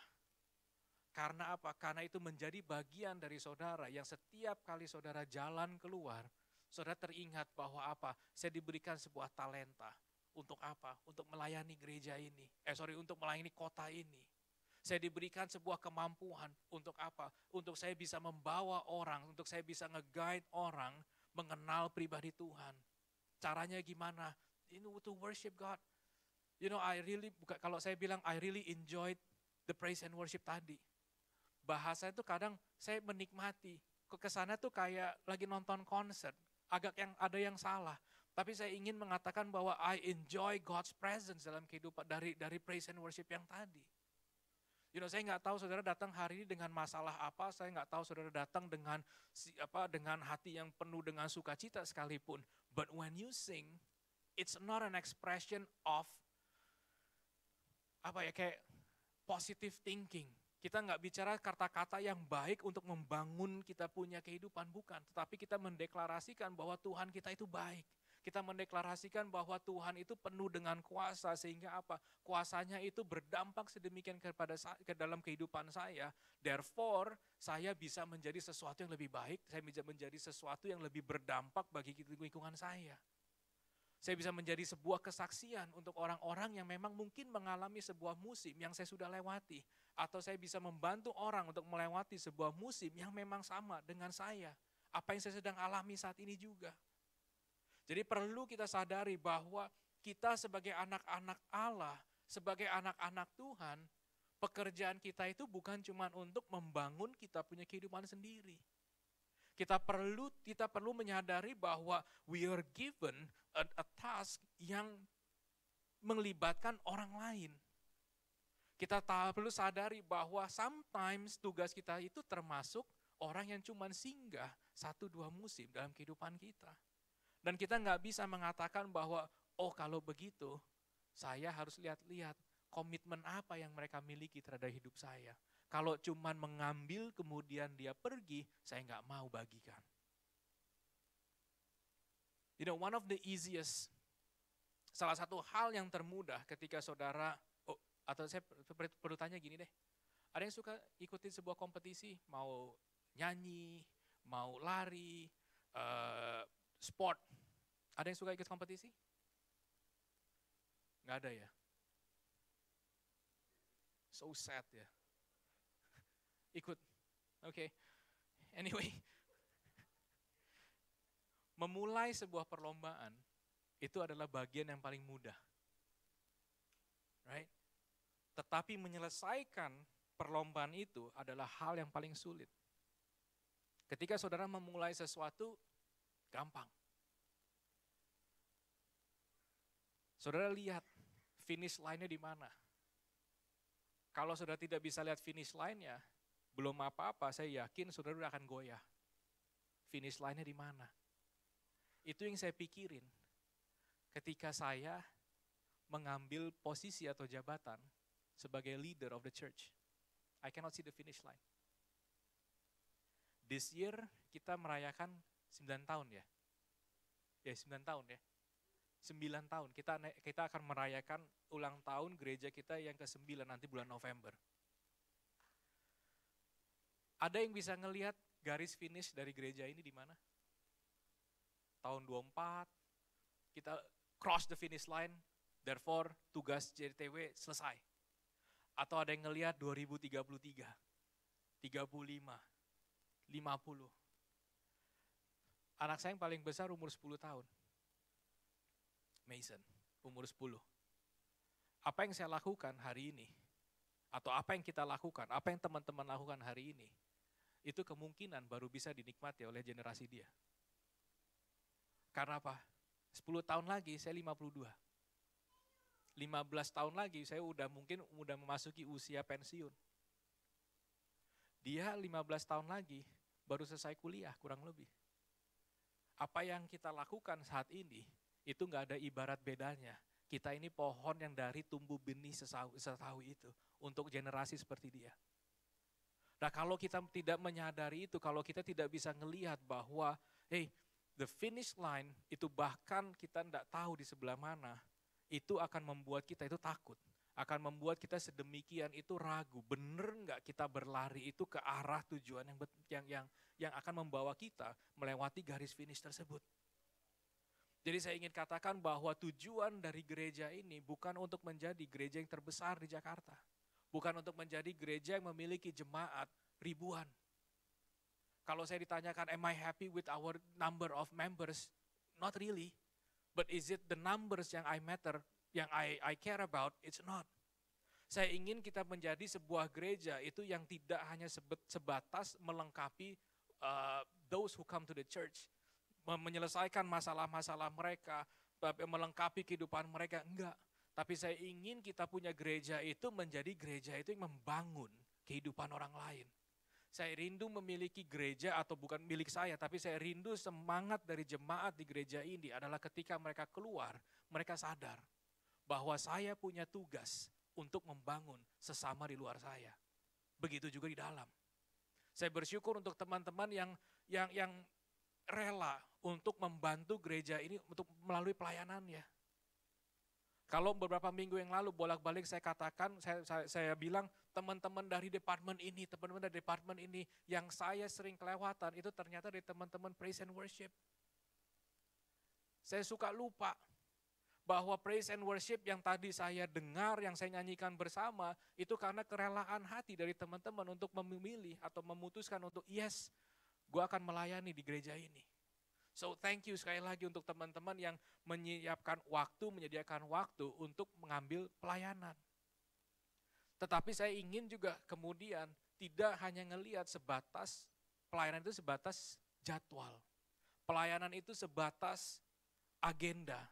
Karena apa? Karena itu menjadi bagian dari saudara yang setiap kali saudara jalan keluar, saudara teringat bahwa apa? Saya diberikan sebuah talenta. Untuk apa? Untuk melayani gereja ini. Untuk melayani kota ini. Saya diberikan sebuah kemampuan untuk apa? Untuk saya bisa membawa orang, untuk saya bisa nge-guide orang mengenal pribadi Tuhan. Caranya gimana? To worship God. Kalau saya bilang I really enjoyed the praise and worship tadi. Bahasa itu kadang saya menikmati. Kesannya tuh kayak lagi nonton konser. Ada yang salah. Tapi saya ingin mengatakan bahwa I enjoy God's presence dalam kehidupan dari praise and worship yang tadi. Saya nggak tahu saudara datang hari ini dengan masalah apa, saya nggak tahu saudara datang dengan hati yang penuh dengan sukacita sekalipun. But when you sing, it's not an expression of kayak positive thinking. Kita nggak bicara kata-kata yang baik untuk membangun kita punya kehidupan, bukan. Tetapi kita mendeklarasikan bahwa Tuhan kita itu baik. Kita mendeklarasikan bahwa Tuhan itu penuh dengan kuasa sehingga apa? Kuasanya itu berdampak sedemikian ke dalam kehidupan saya. Therefore, saya bisa menjadi sesuatu yang lebih baik, saya bisa menjadi sesuatu yang lebih berdampak bagi lingkungan saya. Saya bisa menjadi sebuah kesaksian untuk orang-orang yang memang mungkin mengalami sebuah musim yang saya sudah lewati. Atau saya bisa membantu orang untuk melewati sebuah musim yang memang sama dengan saya. Apa yang saya sedang alami saat ini juga. Jadi perlu kita sadari bahwa kita sebagai anak-anak Allah, sebagai anak-anak Tuhan, pekerjaan kita itu bukan cuma untuk membangun kita punya kehidupan sendiri. Kita perlu menyadari bahwa we are given a task yang melibatkan orang lain. Kita perlu sadari bahwa sometimes tugas kita itu termasuk orang yang cuma singgah 1-2 musim dalam kehidupan kita. Dan kita nggak bisa mengatakan bahwa, kalau begitu saya harus lihat-lihat komitmen apa yang mereka miliki terhadap hidup saya. Kalau cuma mengambil kemudian dia pergi, saya nggak mau bagikan. One of the easiest, salah satu hal yang termudah ketika saudara, atau saya perlu tanya gini deh, ada yang suka ikutin sebuah kompetisi, mau nyanyi, mau lari, sport. Ada yang suka ikut kompetisi? Nggak ada ya? So sad ya. Ikut, oke. Anyway, memulai sebuah perlombaan itu adalah bagian yang paling mudah. Right? Tetapi menyelesaikan perlombaan itu adalah hal yang paling sulit. Ketika saudara memulai sesuatu, gampang. Saudara lihat finish line-nya di mana. Kalau saudara tidak bisa lihat finish line-nya, belum apa-apa, saya yakin saudara akan goyah. Finish line-nya di mana? Itu yang saya pikirin ketika saya mengambil posisi atau jabatan sebagai leader of the church. I cannot see the finish line. This year kita merayakan 9 tahun ya. Ya 9 tahun ya. 9 tahun, kita akan merayakan ulang tahun gereja kita yang ke-9 nanti bulan November. Ada yang bisa ngelihat garis finish dari gereja ini di mana? Tahun 24, kita cross the finish line, therefore tugas JTW selesai. Atau ada yang ngelihat 2033, 35, 50. Anak saya yang paling besar umur 10 tahun. Mason, umur 10. Apa yang saya lakukan hari ini atau apa yang kita lakukan, apa yang teman-teman lakukan hari ini, itu kemungkinan baru bisa dinikmati oleh generasi dia. Karena apa? 10 tahun lagi saya 52. 15 tahun lagi saya mungkin udah memasuki usia pensiun. Dia 15 tahun lagi baru selesai kuliah kurang lebih. Apa yang kita lakukan saat ini itu nggak ada ibarat bedanya. Kita ini pohon yang dari tumbuh benih setahu itu untuk generasi seperti dia. Nah kalau kita tidak menyadari itu, kalau kita tidak bisa ngelihat bahwa the finish line itu bahkan kita tidak tahu di sebelah mana, itu akan membuat kita itu takut. Akan membuat kita sedemikian itu ragu, bener nggak kita berlari itu ke arah tujuan yang akan membawa kita melewati garis finish tersebut. Jadi saya ingin katakan bahwa tujuan dari gereja ini bukan untuk menjadi gereja yang terbesar di Jakarta. Bukan untuk menjadi gereja yang memiliki jemaat ribuan. Kalau saya ditanyakan, am I happy with our number of members? Not really. But is it the numbers yang I care about? It's not. Saya ingin kita menjadi sebuah gereja itu yang tidak hanya sebatas melengkapi those who come to the church. Menyelesaikan masalah-masalah mereka, melengkapi kehidupan mereka, enggak. Tapi saya ingin kita punya gereja itu menjadi gereja itu yang membangun kehidupan orang lain. Saya rindu memiliki gereja, atau bukan milik saya, tapi saya rindu semangat dari jemaat di gereja ini adalah ketika mereka keluar, mereka sadar bahwa saya punya tugas untuk membangun sesama di luar saya. Begitu juga di dalam. Saya bersyukur untuk teman-teman yang rela untuk membantu gereja ini untuk melalui pelayanannya. Kalau beberapa minggu yang lalu bolak-balik saya katakan, saya bilang teman-teman dari departemen ini yang saya sering kelewatan itu ternyata dari teman-teman praise and worship. Saya suka lupa bahwa praise and worship yang tadi saya dengar, yang saya nyanyikan bersama, itu karena kerelaan hati dari teman-teman untuk memilih atau memutuskan untuk yes, gue akan melayani di gereja ini. So thank you sekali lagi untuk teman-teman yang menyediakan waktu untuk mengambil pelayanan. Tetapi saya ingin juga kemudian tidak hanya ngelihat sebatas, pelayanan itu sebatas jadwal. Pelayanan itu sebatas agenda.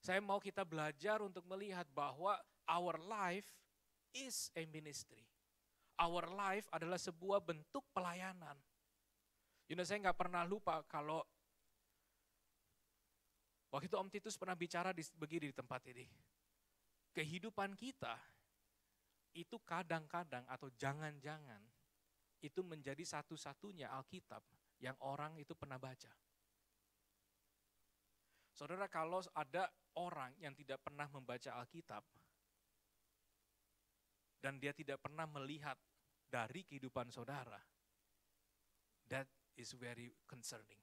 Saya mau kita belajar untuk melihat bahwa our life is a ministry. Our life adalah sebuah bentuk pelayanan. Saya nggak pernah lupa kalau waktu itu Om Titus pernah bicara begini di tempat ini. Kehidupan kita itu kadang-kadang atau jangan-jangan itu menjadi satu-satunya Alkitab yang orang itu pernah baca. Saudara, kalau ada orang yang tidak pernah membaca Alkitab dan dia tidak pernah melihat dari kehidupan saudara, that is very concerning.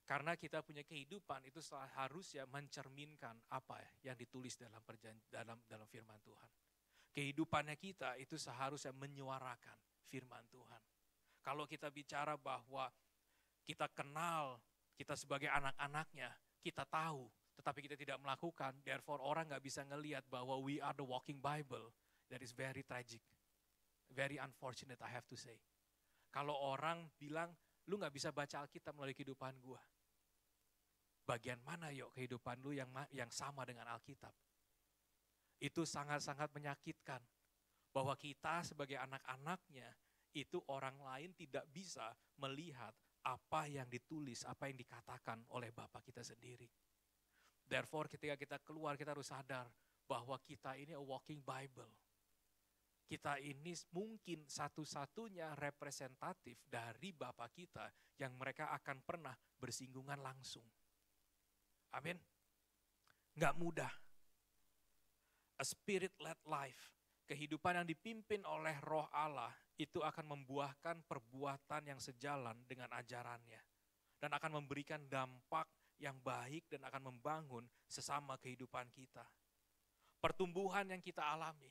Karena kita punya kehidupan itu seharusnya mencerminkan apa yang ditulis dalam firman Tuhan. Kehidupannya kita itu seharusnya menyuarakan firman Tuhan. Kalau kita bicara bahwa kita kenal, kita sebagai anak-anaknya, kita tahu, tetapi kita tidak melakukan, therefore orang gak bisa ngelihat bahwa we are the walking Bible. That is very tragic, very unfortunate I have to say. Kalau orang bilang, lu gak bisa baca Alkitab melalui kehidupan gua. Bagian mana yuk kehidupan lu yang sama dengan Alkitab? Itu sangat-sangat menyakitkan. Bahwa kita sebagai anak-anaknya, itu orang lain tidak bisa melihat apa yang ditulis, apa yang dikatakan oleh Bapa kita sendiri. Therefore ketika kita keluar, kita harus sadar bahwa kita ini a walking Bible. Kita ini mungkin satu-satunya representatif dari Bapa kita yang mereka akan pernah bersinggungan langsung. Amin. Nggak mudah. A spirit-led life, kehidupan yang dipimpin oleh Roh Allah, itu akan membuahkan perbuatan yang sejalan dengan ajarannya. Dan akan memberikan dampak yang baik dan akan membangun sesama kehidupan kita. Pertumbuhan yang kita alami,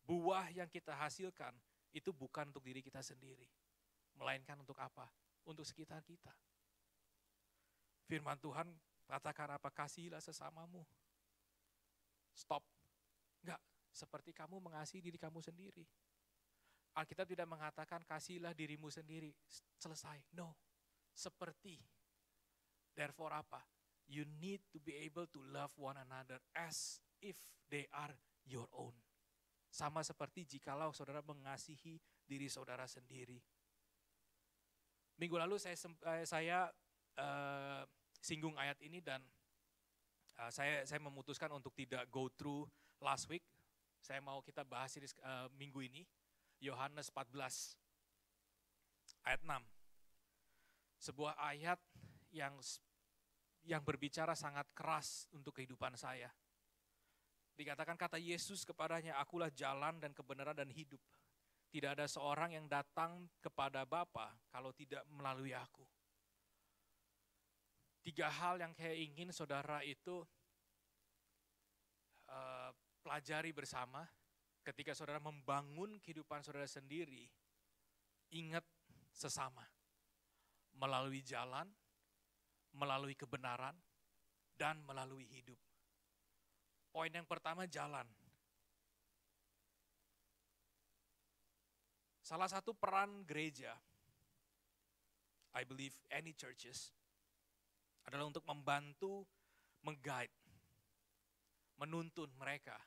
buah yang kita hasilkan, itu bukan untuk diri kita sendiri. Melainkan untuk apa? Untuk sekitar kita. Firman Tuhan katakan apa? Kasihilah sesamamu. Stop. Enggak, seperti kamu mengasihi diri kamu sendiri. Alkitab tidak mengatakan kasihilah dirimu sendiri, selesai. No, seperti. Therefore apa? You need to be able to love one another as if they are your own. Sama seperti jikalau saudara mengasihi diri saudara sendiri. Minggu lalu saya singgung ayat ini dan saya memutuskan untuk tidak go through last week. Saya mau kita bahas ini minggu ini. Yohanes 14 ayat 6. Sebuah ayat yang berbicara sangat keras untuk kehidupan saya. Dikatakan kata Yesus kepadanya, akulah jalan dan kebenaran dan hidup. Tidak ada seorang yang datang kepada Bapa kalau tidak melalui aku. 3 hal yang saya ingin saudara itu pelajari bersama. Ketika saudara membangun kehidupan saudara sendiri, ingat sesama. Melalui jalan, melalui kebenaran, dan melalui hidup. Poin yang pertama, jalan. Salah satu peran gereja, I believe any churches, adalah untuk membantu, meng-guide, menuntun mereka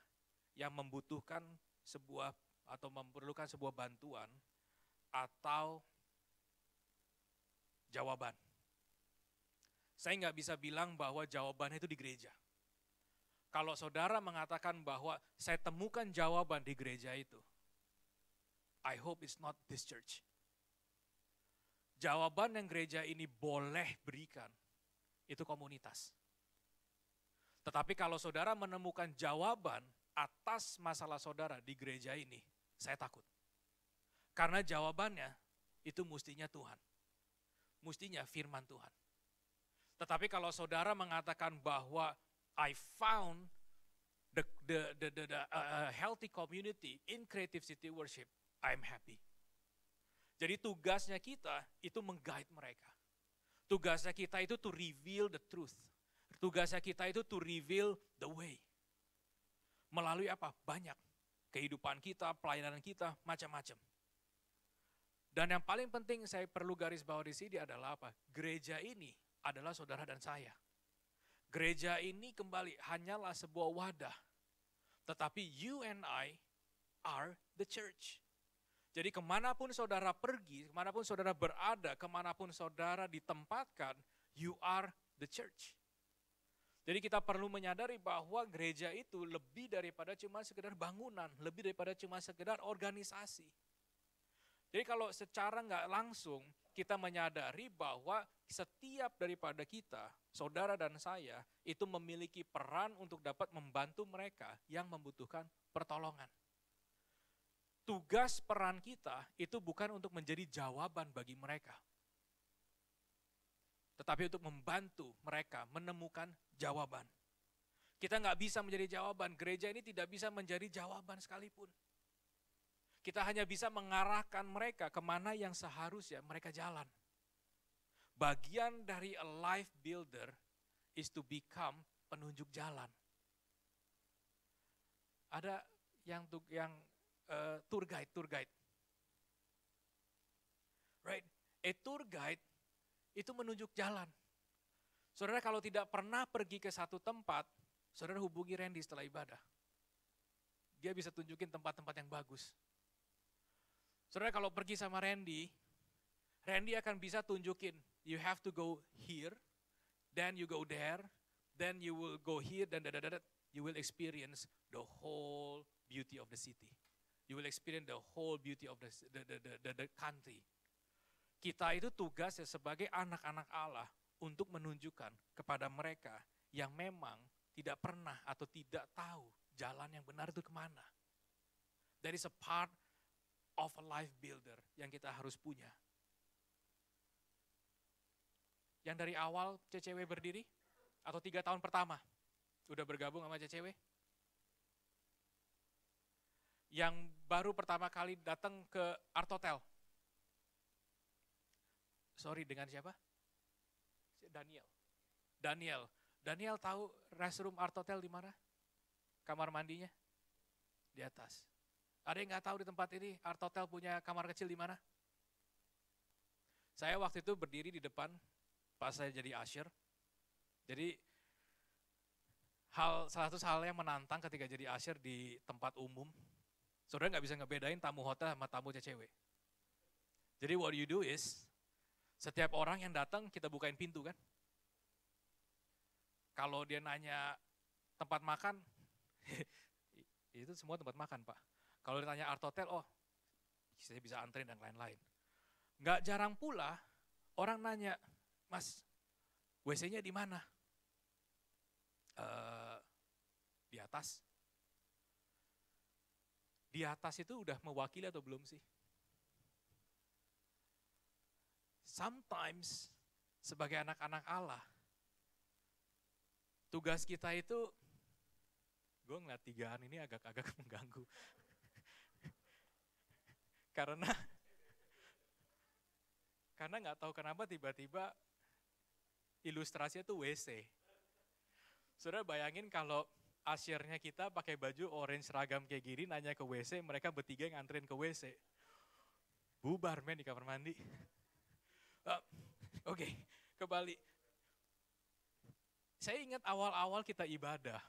yang membutuhkan sebuah atau memerlukan sebuah bantuan atau jawaban. Saya nggak bisa bilang bahwa jawabannya itu di gereja. Kalau saudara mengatakan bahwa saya temukan jawaban di gereja itu, I hope it's not this church. Jawaban yang gereja ini boleh berikan, itu komunitas. Tetapi kalau saudara menemukan jawaban atas masalah saudara di gereja ini, saya takut. Karena jawabannya itu mestinya Tuhan. Mestinya firman Tuhan. Tetapi kalau saudara mengatakan bahwa I found the healthy community in Creative City Worship, I'm happy. Jadi tugasnya kita itu meng-guide mereka. Tugasnya kita itu to reveal the truth. Tugasnya kita itu to reveal the way. Melalui apa? Banyak. Kehidupan kita, pelayanan kita, macam-macam. Dan yang paling penting saya perlu garis bawah di sini adalah apa? Gereja ini adalah saudara dan saya. Gereja ini kembali hanyalah sebuah wadah. Tetapi you and I are the church. Jadi kemanapun saudara pergi, kemanapun saudara berada, kemanapun saudara ditempatkan, you are the church. Jadi kita perlu menyadari bahwa gereja itu lebih daripada cuma sekedar bangunan, lebih daripada cuma sekedar organisasi. Jadi kalau secara nggak langsung kita menyadari bahwa setiap daripada kita, saudara dan saya, itu memiliki peran untuk dapat membantu mereka yang membutuhkan pertolongan. Tugas peran kita itu bukan untuk menjadi jawaban bagi mereka. Tetapi untuk membantu mereka menemukan jawaban. Kita nggak bisa menjadi jawaban, gereja ini tidak bisa menjadi jawaban sekalipun. Kita hanya bisa mengarahkan mereka kemana yang seharusnya mereka jalan. Bagian dari a life builder is to become penunjuk jalan. Ada yang tour guide. Right? A tour guide itu menunjuk jalan. Saudara kalau tidak pernah pergi ke satu tempat, saudara hubungi Randy setelah ibadah. Dia bisa tunjukin tempat-tempat yang bagus. Saudara kalau pergi sama Randy akan bisa tunjukin, you have to go here, then you go there, then you will go here, dan you will experience the whole beauty of the city. You will experience the whole beauty of the country. Kita itu tugasnya sebagai anak-anak Allah untuk menunjukkan kepada mereka yang memang tidak pernah atau tidak tahu jalan yang benar itu kemana. That is a part of a life builder yang kita harus punya. Yang dari awal CCW berdiri, atau 3 tahun pertama, udah bergabung sama CCW? Yang baru pertama kali datang ke Art Hotel. Sorry, dengan siapa? Daniel tahu restroom Art Hotel di mana? Kamar mandinya? Di atas. Ada yang nggak tahu di tempat ini Art Hotel punya kamar kecil di mana? Saya waktu itu berdiri di depan pas saya jadi usher. Jadi salah satu hal yang menantang ketika jadi usher di tempat umum, saudara nggak bisa ngebedain tamu hotel sama tamu cewek. Jadi what you do is, setiap orang yang datang kita bukain pintu kan. Kalau dia nanya tempat makan, itu semua tempat makan Pak. Kalau ditanya Art Hotel, oh saya bisa anterin dan lain-lain. Nggak jarang pula orang nanya, Mas, WC-nya di mana? Di atas. Di atas itu udah mewakili atau belum sih? Sometimes sebagai anak-anak Allah, tugas kita itu, gue ngeliat tigaan ini agak-agak mengganggu. Karena nggak tahu kenapa tiba-tiba ilustrasinya tuh WC. Saudara bayangin kalau asyirnya kita pakai baju orange seragam kayak gini, nanya ke WC, mereka bertiga yang nganterin ke WC. Bubar men di kamar mandi. Oke, kembali. Saya ingat awal-awal kita ibadah.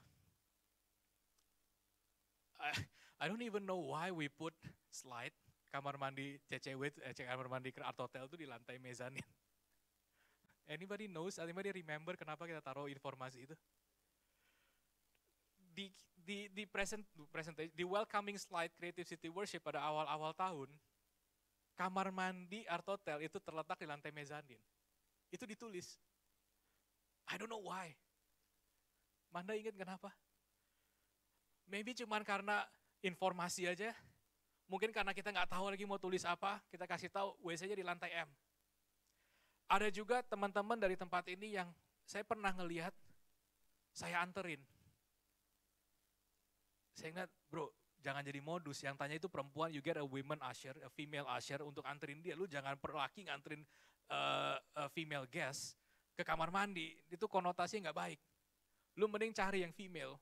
I don't even know why we put slide kamar mandi CCW, kamar mandi Art Hotel itu di lantai mezanin. Anybody knows, anybody remember kenapa kita taruh informasi itu? Di welcoming slide Creative City Worship pada awal-awal tahun, kamar mandi Art Hotel itu terletak di lantai mezanin. Itu ditulis. I don't know why. Manda ingat kenapa? Maybe cuman karena informasi aja. Mungkin karena kita nggak tahu lagi mau tulis apa, kita kasih tahu WC-nya di lantai M. Ada juga teman-teman dari tempat ini yang saya pernah ngelihat, saya anterin. Saya ingat, bro, jangan jadi modus. Yang tanya itu perempuan, you get a women usher, a female usher untuk anterin dia. Lu jangan laki nganterin a female guest ke kamar mandi. Itu konotasinya nggak baik. Lu mending cari yang female.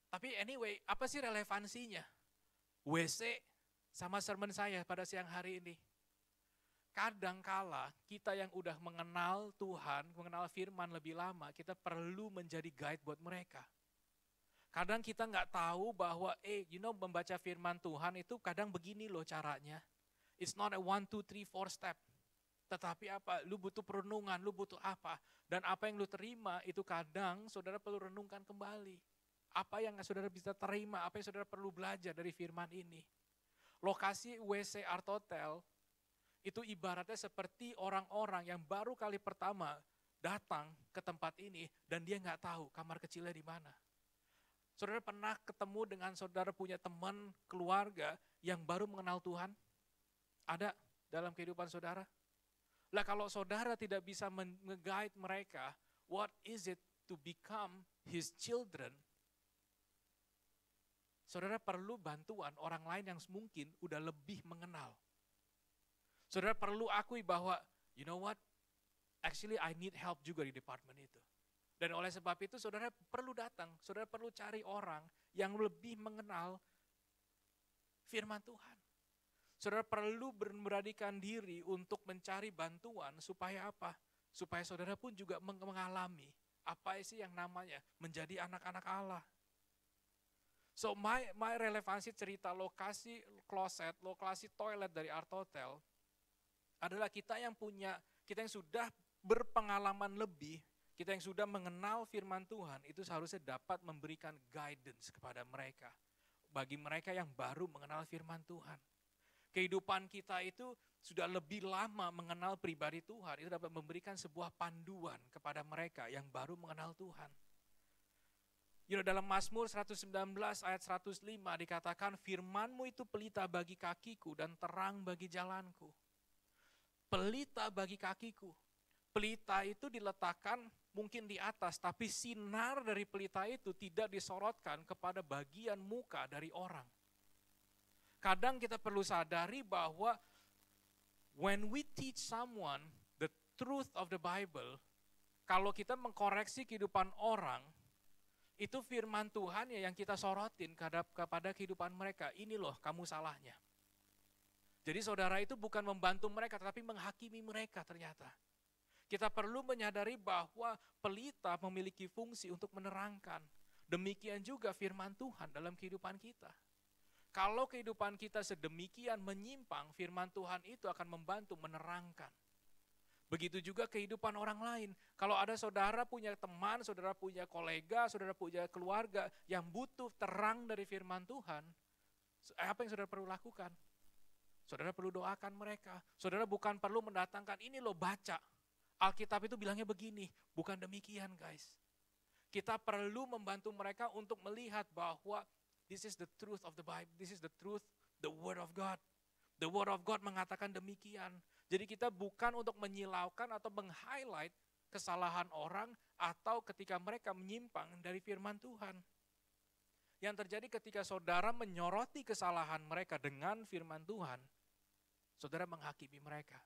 Tapi anyway, apa sih relevansinya? WC sama sermon saya pada siang hari ini. Kadangkala kita yang udah mengenal Tuhan, mengenal firman lebih lama, kita perlu menjadi guide buat mereka. Kadang kita nggak tahu bahwa, membaca firman Tuhan itu kadang begini loh caranya. It's not a 1, 2, 3, 4 step. Tetapi apa? Lu butuh perenungan, lu butuh apa? Dan apa yang lu terima itu kadang saudara perlu renungkan kembali. Apa yang saudara bisa terima, apa yang saudara perlu belajar dari firman ini. Lokasi WC Art Hotel itu ibaratnya seperti orang-orang yang baru kali pertama datang ke tempat ini dan dia nggak tahu kamar kecilnya di mana. Saudara pernah ketemu dengan saudara punya teman keluarga yang baru mengenal Tuhan? Ada dalam kehidupan saudara? Lah kalau saudara tidak bisa nge-guide mereka, what is it to become his children? Saudara perlu bantuan orang lain yang mungkin udah lebih mengenal. Saudara perlu akui bahwa, you know what, actually I need help juga di departemen itu. Dan oleh sebab itu saudara perlu datang, saudara perlu cari orang yang lebih mengenal firman Tuhan. Saudara perlu memberanikan diri untuk mencari bantuan supaya apa? Supaya saudara pun juga mengalami apa sih yang namanya menjadi anak-anak Allah. So my relevansi cerita lokasi kloset, lokasi toilet dari Art Hotel adalah kita yang sudah berpengalaman lebih, kita yang sudah mengenal firman Tuhan, itu seharusnya dapat memberikan guidance kepada mereka. Bagi mereka yang baru mengenal firman Tuhan. Kehidupan kita itu sudah lebih lama mengenal pribadi Tuhan, itu dapat memberikan sebuah panduan kepada mereka yang baru mengenal Tuhan. Dalam Mazmur 119 ayat 105 dikatakan, firman-Mu itu pelita bagi kakiku dan terang bagi jalanku. Pelita bagi kakiku. Pelita itu diletakkan mungkin di atas, tapi sinar dari pelita itu tidak disorotkan kepada bagian muka dari orang. Kadang kita perlu sadari bahwa when we teach someone the truth of the Bible, kalau kita mengkoreksi kehidupan orang, Itu firman Tuhan ya yang kita sorotin kepada kehidupan mereka. Ini loh kamu salahnya. Jadi saudara itu bukan membantu mereka tetapi menghakimi mereka ternyata. Kita perlu menyadari bahwa pelita memiliki fungsi untuk menerangkan. Demikian juga firman Tuhan dalam kehidupan kita. Kalau kehidupan kita sedemikian menyimpang, firman Tuhan itu akan membantu menerangkan. Begitu juga kehidupan orang lain. Kalau ada saudara punya teman, saudara punya kolega, saudara punya keluarga yang butuh terang dari firman Tuhan, apa yang saudara perlu lakukan? Saudara perlu doakan mereka. Saudara bukan perlu mendatangkan, ini loh baca. Alkitab itu bilangnya begini, bukan demikian guys. Kita perlu membantu mereka untuk melihat bahwa this is the truth of the Bible, this is the truth, the word of God. The word of God mengatakan demikian. Jadi kita bukan untuk menyilaukan atau meng-highlight kesalahan orang atau ketika mereka menyimpang dari firman Tuhan. Yang terjadi ketika saudara menyoroti kesalahan mereka dengan firman Tuhan, saudara menghakimi mereka.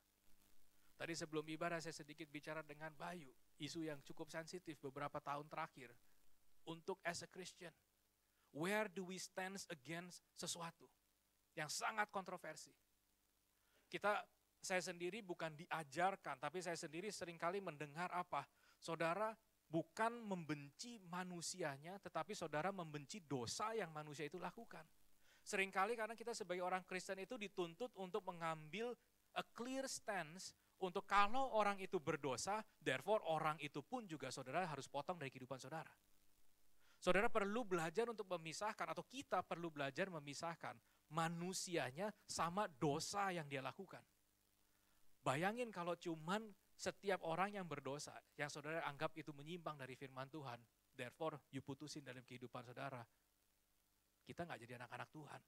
Tadi sebelum ibadah saya sedikit bicara dengan Bayu, isu yang cukup sensitif beberapa tahun terakhir. Untuk as a Christian, where do we stand against sesuatu yang sangat kontroversi? Saya sendiri bukan diajarkan, tapi saya sendiri seringkali mendengar apa? Saudara bukan membenci manusianya, tetapi saudara membenci dosa yang manusia itu lakukan. Seringkali karena kita sebagai orang Kristen itu dituntut untuk mengambil a clear stance, untuk kalau orang itu berdosa, therefore orang itu pun juga saudara harus potong dari kehidupan saudara. Saudara perlu belajar untuk memisahkan, atau kita perlu belajar memisahkan manusianya sama dosa yang dia lakukan. Bayangin kalau cuman setiap orang yang berdosa, yang saudara anggap itu menyimpang dari firman Tuhan, therefore you putusin dalam kehidupan saudara. Kita gak jadi anak-anak Tuhan.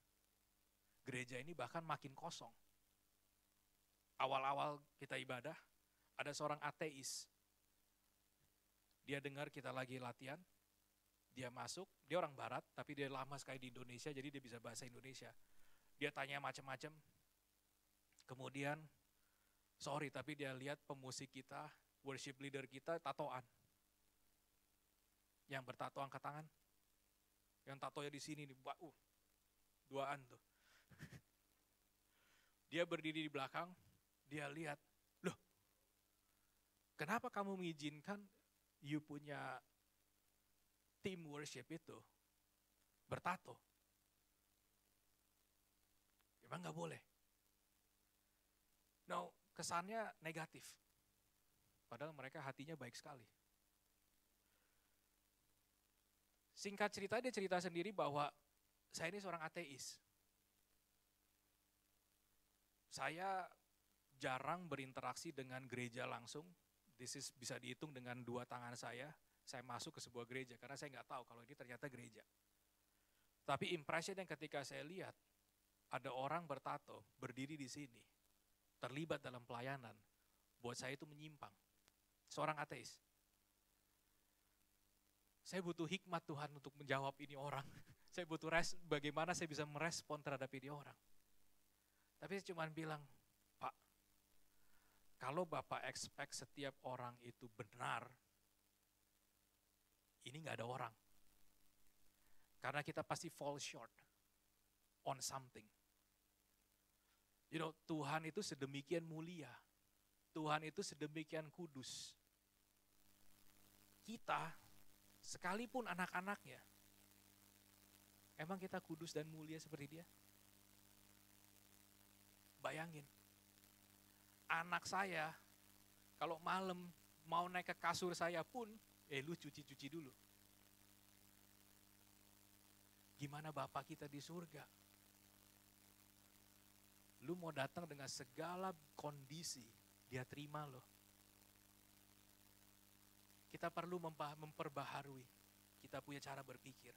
Gereja ini bahkan makin kosong. Awal-awal kita ibadah, ada seorang ateis. Dia dengar kita lagi latihan, dia masuk, dia orang barat, tapi dia lama sekali di Indonesia, jadi dia bisa bahasa Indonesia. Dia tanya macam-macam, kemudian sorry, tapi dia lihat pemusik kita, worship leader kita, tatoan. Yang bertato angkat tangan. Yang tatonya di sini nih, duaan tuh. Dia berdiri di belakang, dia lihat, loh, kenapa kamu mengizinkan you punya tim worship itu bertato? Emang gak boleh? No, kesannya negatif. Padahal mereka hatinya baik sekali. Singkat cerita, dia cerita sendiri bahwa saya ini seorang ateis. Saya jarang berinteraksi dengan gereja langsung. This is bisa dihitung dengan 2 tangan saya. Saya masuk ke sebuah gereja karena saya nggak tahu kalau ini ternyata gereja. Tapi impression yang ketika saya lihat, ada orang bertato, berdiri di sini, terlibat dalam pelayanan, buat saya itu menyimpang. Seorang ateis. Saya butuh hikmat Tuhan untuk menjawab ini orang. Saya butuh bagaimana saya bisa merespon terhadap ini orang. Tapi saya cuma bilang, Pak, kalau Bapak expect setiap orang itu benar, ini gak ada orang. Karena kita pasti fall short on something. You know, Tuhan itu sedemikian mulia. Tuhan itu sedemikian kudus. Kita, sekalipun anak-anaknya, emang kita kudus dan mulia seperti dia? Bayangin, anak saya, kalau malam mau naik ke kasur saya pun, lu cuci-cuci dulu. Gimana Bapak kita di surga? Lu mau datang dengan segala kondisi, dia terima loh. Kita perlu memperbaharui, kita punya cara berpikir.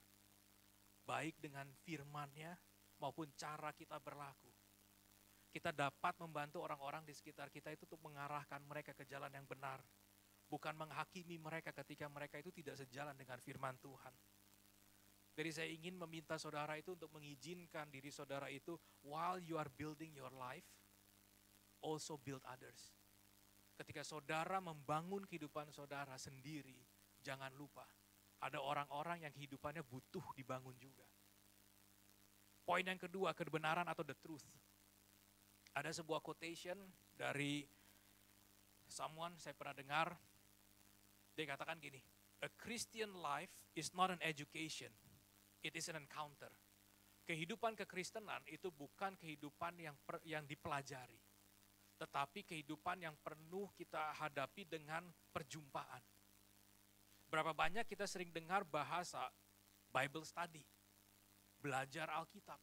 Baik dengan firman-Nya maupun cara kita berlaku. Kita dapat membantu orang-orang di sekitar kita itu untuk mengarahkan mereka ke jalan yang benar. Bukan menghakimi mereka ketika mereka itu tidak sejalan dengan firman Tuhan. Jadi saya ingin meminta saudara itu untuk mengizinkan diri saudara itu, while you are building your life, also build others. Ketika saudara membangun kehidupan saudara sendiri, jangan lupa, Ada orang-orang yang kehidupannya butuh dibangun juga. Poin yang kedua, kebenaran atau the truth. Ada sebuah quotation dari someone, saya pernah dengar, dia katakan gini, a Christian life is not an education, it is an encounter. Kehidupan kekristenan itu bukan kehidupan yang dipelajari, tetapi kehidupan yang penuh kita hadapi dengan perjumpaan. Berapa banyak kita sering dengar bahasa Bible study, belajar Alkitab.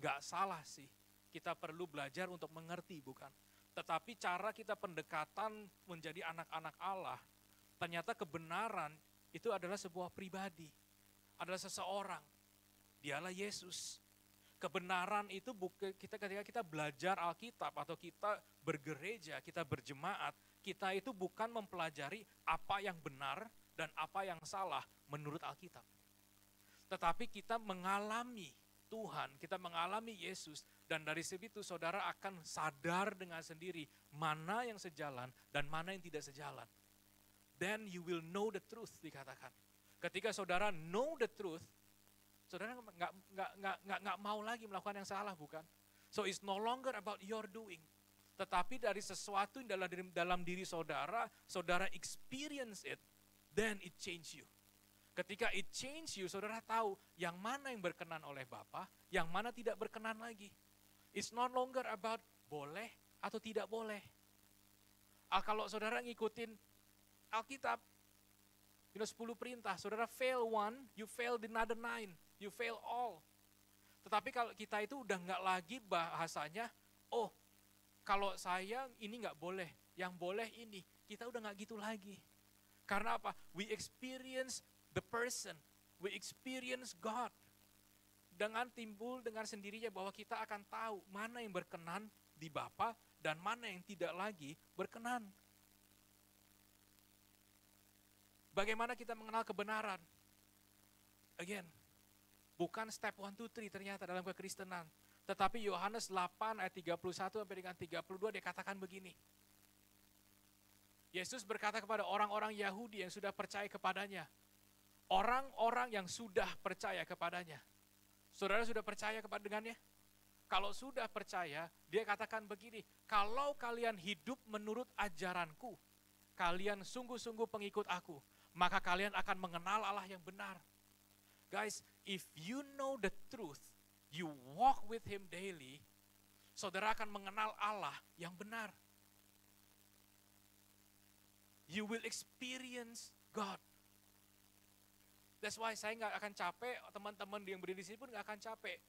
Nggak salah sih, kita perlu belajar untuk mengerti, bukan? Tetapi cara kita pendekatan menjadi anak-anak Allah, ternyata kebenaran itu adalah sebuah pribadi, adalah seseorang. Dialah Yesus. Kebenaran itu kita ketika kita belajar Alkitab atau kita bergereja, kita berjemaat, kita itu bukan mempelajari apa yang benar dan apa yang salah menurut Alkitab. Tetapi kita mengalami Tuhan, kita mengalami Yesus, dan dari situ saudara akan sadar dengan sendiri mana yang sejalan dan mana yang tidak sejalan. Then you will know the truth, dikatakan. Ketika saudara know the truth, saudara nggak mau lagi melakukan yang salah, bukan? So it's no longer about your doing. Tetapi dari sesuatu yang dalam diri saudara, saudara experience it, then it change you. Ketika it change you, saudara tahu yang mana yang berkenan oleh Bapa, yang mana tidak berkenan lagi. It's no longer about boleh atau tidak boleh. Kalau saudara ngikutin Alkitab, 10 perintah, saudara fail one, you fail the another 9, you fail all. Tetapi kalau kita itu udah nggak lagi bahasanya, oh kalau saya ini nggak boleh, yang boleh ini, kita udah nggak gitu lagi. Karena apa? We experience the person, we experience God. Dengan timbul dengan sendirinya bahwa kita akan tahu mana yang berkenan di Bapa dan mana yang tidak lagi berkenan. Bagaimana kita mengenal kebenaran? Again, bukan step 1, 2, 3 ternyata dalam kekristenan. Tetapi Yohanes 8 ayat 31 sampai dengan 32 dia katakan begini. Yesus berkata kepada orang-orang Yahudi yang sudah percaya kepadanya. Orang-orang yang sudah percaya kepadanya. Saudara sudah percaya dengannya? Kalau sudah percaya, dia katakan begini, kalau kalian hidup menurut ajaranku, kalian sungguh-sungguh pengikut aku, maka kalian akan mengenal Allah yang benar. Guys, if you know the truth, you walk with Him daily, saudara akan mengenal Allah yang benar. You will experience God. That's why saya nggak akan capek, teman-teman yang berdiri di sini pun nggak akan capek.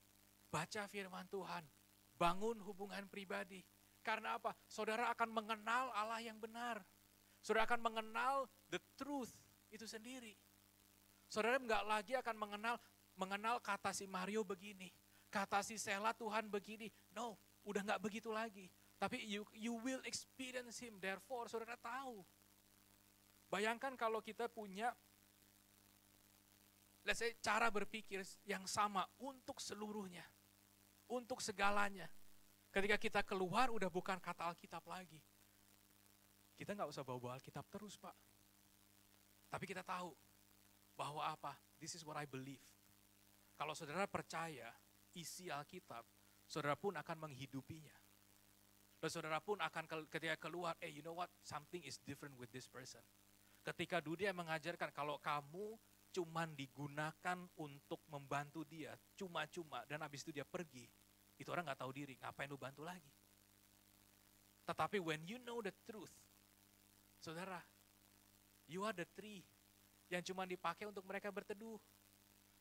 Baca firman Tuhan, bangun hubungan pribadi. Karena apa? Saudara akan mengenal Allah yang benar. Saudara akan mengenal the truth itu sendiri. Saudara nggak lagi akan mengenal kata si Mario begini, kata si Sela Tuhan begini. No, udah nggak begitu lagi. Tapi you will experience Him. Therefore, saudara tahu. Bayangkan kalau kita punya let's say, cara berpikir yang sama untuk seluruhnya, untuk segalanya. Ketika kita keluar udah bukan kata Alkitab lagi. Kita nggak usah bawa Alkitab terus, Pak. Tapi kita tahu bahwa apa? This is what I believe. Kalau saudara percaya isi Alkitab, saudara pun akan menghidupinya. Dan saudara pun akan ketika keluar, you know what? Something is different with this person. Ketika dunia mengajarkan kalau kamu cuman digunakan untuk membantu dia, cuma-cuma, dan habis itu dia pergi, itu orang nggak tahu diri, ngapain lu bantu lagi. Tetapi when you know the truth, saudara, you are the tree yang cuma dipakai untuk mereka berteduh.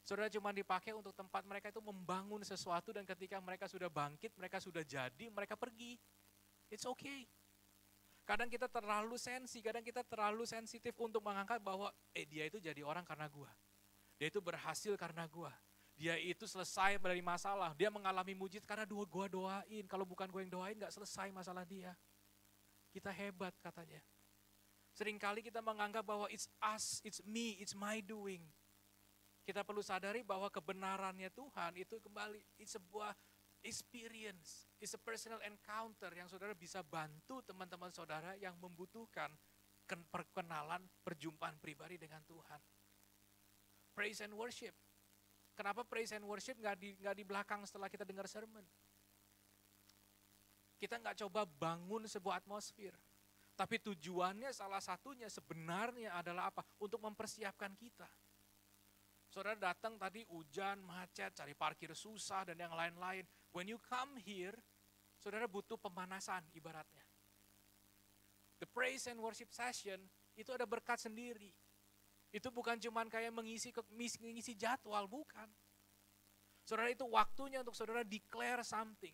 Saudara cuma dipakai untuk tempat mereka itu membangun sesuatu dan ketika mereka sudah bangkit, mereka sudah jadi, mereka pergi. It's okay. Kadang kita terlalu kadang kita terlalu sensitif untuk mengangkat bahwa dia itu jadi orang karena gua. Dia itu berhasil karena gua. Dia itu selesai dari masalah. Dia mengalami mujizat karena gua doain. Kalau bukan gua yang doain gak selesai masalah dia. Kita hebat katanya. Seringkali kita menganggap bahwa it's us, it's me, it's my doing. Kita perlu sadari bahwa kebenarannya Tuhan itu kembali, it's sebuah experience, it's a personal encounter yang saudara bisa bantu teman-teman saudara yang membutuhkan perkenalan, perjumpaan pribadi dengan Tuhan. Praise and worship. Kenapa praise and worship nggak di belakang setelah kita dengar sermon? Kita nggak coba bangun sebuah atmosfer. Tapi tujuannya salah satunya sebenarnya adalah apa? Untuk mempersiapkan kita. Saudara datang tadi hujan, macet, cari parkir susah dan yang lain-lain. When you come here, saudara butuh pemanasan ibaratnya. The praise and worship session itu ada berkat sendiri. Itu bukan cuman kayak mengisi jadwal, bukan. Saudara itu waktunya untuk saudara declare something.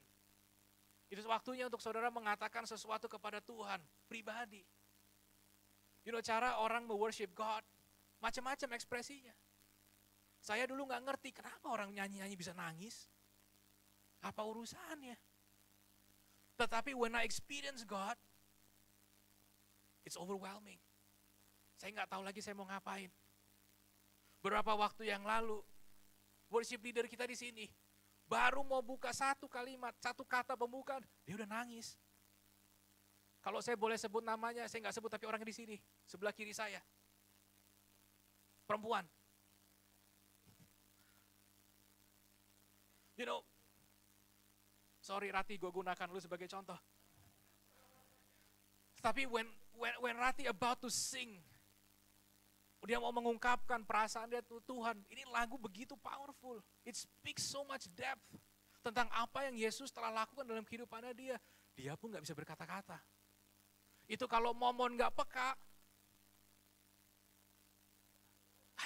Itu waktunya untuk saudara mengatakan sesuatu kepada Tuhan, pribadi. Cara orang me-worship God, macam-macam ekspresinya. Saya dulu nggak ngerti kenapa orang nyanyi-nyanyi bisa nangis. Apa urusannya? Tetapi when I experience God, it's overwhelming. Saya nggak tahu lagi saya mau ngapain. Beberapa waktu yang lalu, worship leader kita di sini, baru mau buka satu kalimat, satu kata pembukaan, dia udah nangis. Kalau saya boleh sebut namanya, saya nggak sebut tapi orangnya di sini, sebelah kiri saya. Perempuan. Sorry Rati, gue gunakan lu sebagai contoh. Tapi when Rati about to sing, dia mau mengungkapkan perasaan dia tuh Tuhan, ini lagu begitu powerful. It speaks so much depth tentang apa yang Yesus telah lakukan dalam kehidupannya dia. Dia pun gak bisa berkata-kata. Itu kalau momon gak peka,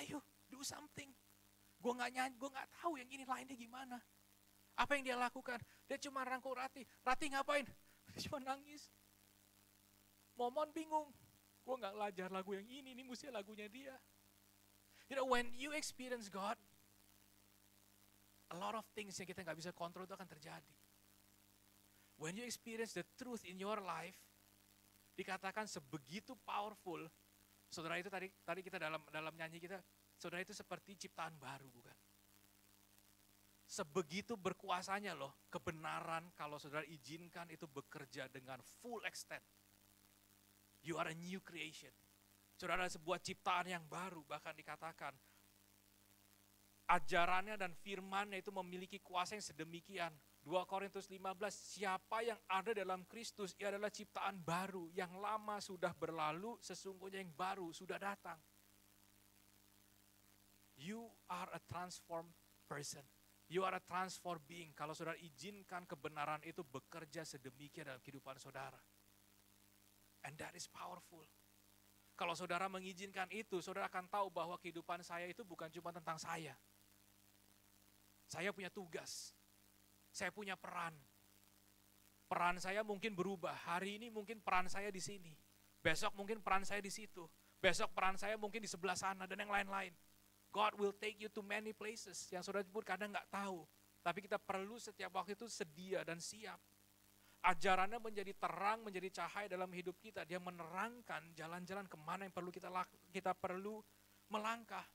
ayo do something. Gue gak nyanyi, gue gak tahu yang ini lainnya gimana. Apa yang dia lakukan? Dia cuma rangkul Rati. Rati ngapain? Dia cuma nangis. Momon bingung. Gue gak belajar lagu yang ini mesti lagunya dia. When you experience God, a lot of things yang kita gak bisa kontrol itu akan terjadi. When you experience the truth in your life, dikatakan sebegitu powerful. Saudara itu tadi kita dalam nyanyi kita, saudara itu seperti ciptaan baru, bukan? Sebegitu berkuasanya loh, kebenaran kalau saudara izinkan itu bekerja dengan full extent. You are a new creation. Saudara sebuah ciptaan yang baru, bahkan dikatakan ajarannya dan firmannya itu memiliki kuasa yang sedemikian. 2 Korintus 15, siapa yang ada dalam Kristus, ia adalah ciptaan baru. Yang lama sudah berlalu, sesungguhnya yang baru sudah datang. You are a transformed person. You are a transformed being. Kalau saudara izinkan kebenaran itu bekerja sedemikian dalam kehidupan saudara. And that is powerful. Kalau saudara mengizinkan itu, saudara akan tahu bahwa kehidupan saya itu bukan cuma tentang saya. Saya punya tugas. Saya punya peran. Peran saya mungkin berubah. Hari ini mungkin peran saya di sini. Besok mungkin peran saya di situ. Besok peran saya mungkin di sebelah sana dan yang lain-lain. God will take you to many places yang saudara pun kadang nggak tahu. Tapi kita perlu setiap waktu itu sedia dan siap. Ajarannya menjadi terang, menjadi cahaya dalam hidup kita. Dia menerangkan jalan-jalan kemana yang perlu kita perlu melangkah.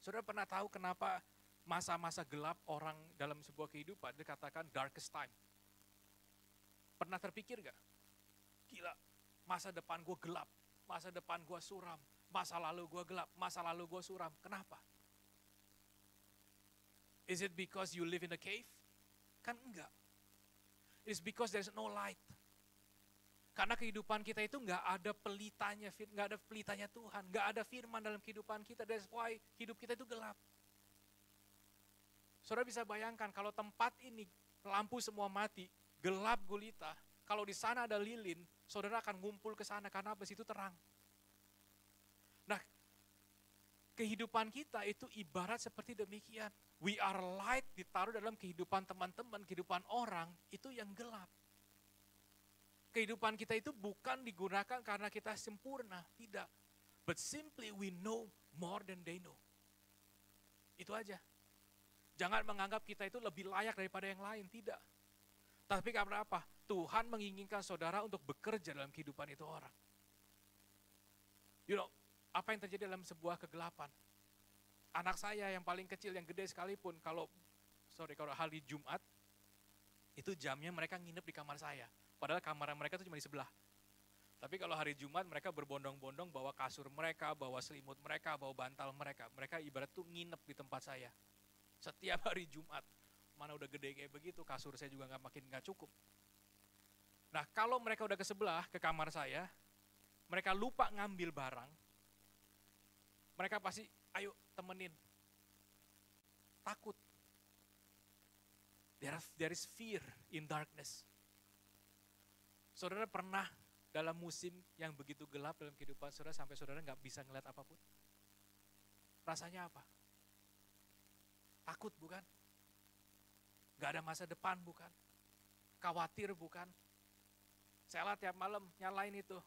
Saudara pernah tahu kenapa masa-masa gelap orang dalam sebuah kehidupan dikatakan darkest time? Pernah terpikir gak? Gila, masa depan gue gelap, masa depan gue suram, masa lalu gue gelap, masa lalu gue suram. Kenapa? Is it because you live in a cave? Kan enggak. It's because there's no light. Karena kehidupan kita itu nggak ada pelitanya Tuhan, nggak ada firman dalam kehidupan kita. That's why hidup kita itu gelap. Saudara bisa bayangkan kalau tempat ini lampu semua mati, gelap gulita. Kalau di sana ada lilin, saudara akan ngumpul ke sana karena di situ terang. Nah, kehidupan kita itu ibarat seperti demikian. We are light ditaruh dalam kehidupan teman-teman, kehidupan orang, itu yang gelap. Kehidupan kita itu bukan digunakan karena kita sempurna, tidak. But simply we know more than they know. Itu aja. Jangan menganggap kita itu lebih layak daripada yang lain, tidak. Tapi karena apa? Tuhan menginginkan saudara untuk bekerja dalam kehidupan itu orang. Apa yang terjadi dalam sebuah kegelapan? Anak saya yang paling kecil, yang gede sekalipun, kalau hari Jumat, itu jamnya mereka nginep di kamar saya. Padahal kamar mereka itu cuma di sebelah. Tapi kalau hari Jumat mereka berbondong-bondong bawa kasur mereka, bawa selimut mereka, bawa bantal mereka. Mereka ibarat tuh nginep di tempat saya. Setiap hari Jumat. Mana udah gede kayak begitu, kasur saya juga makin nggak cukup. Nah kalau mereka udah ke sebelah, ke kamar saya, mereka lupa ngambil barang, mereka pasti, ayo temenin. Takut. There is fear in darkness. Saudara pernah dalam musim yang begitu gelap dalam kehidupan saudara sampai saudara nggak bisa ngeliat apapun? Rasanya apa? Takut bukan? Gak ada masa depan bukan? Khawatir bukan? Saya tiap malam nyalain itu,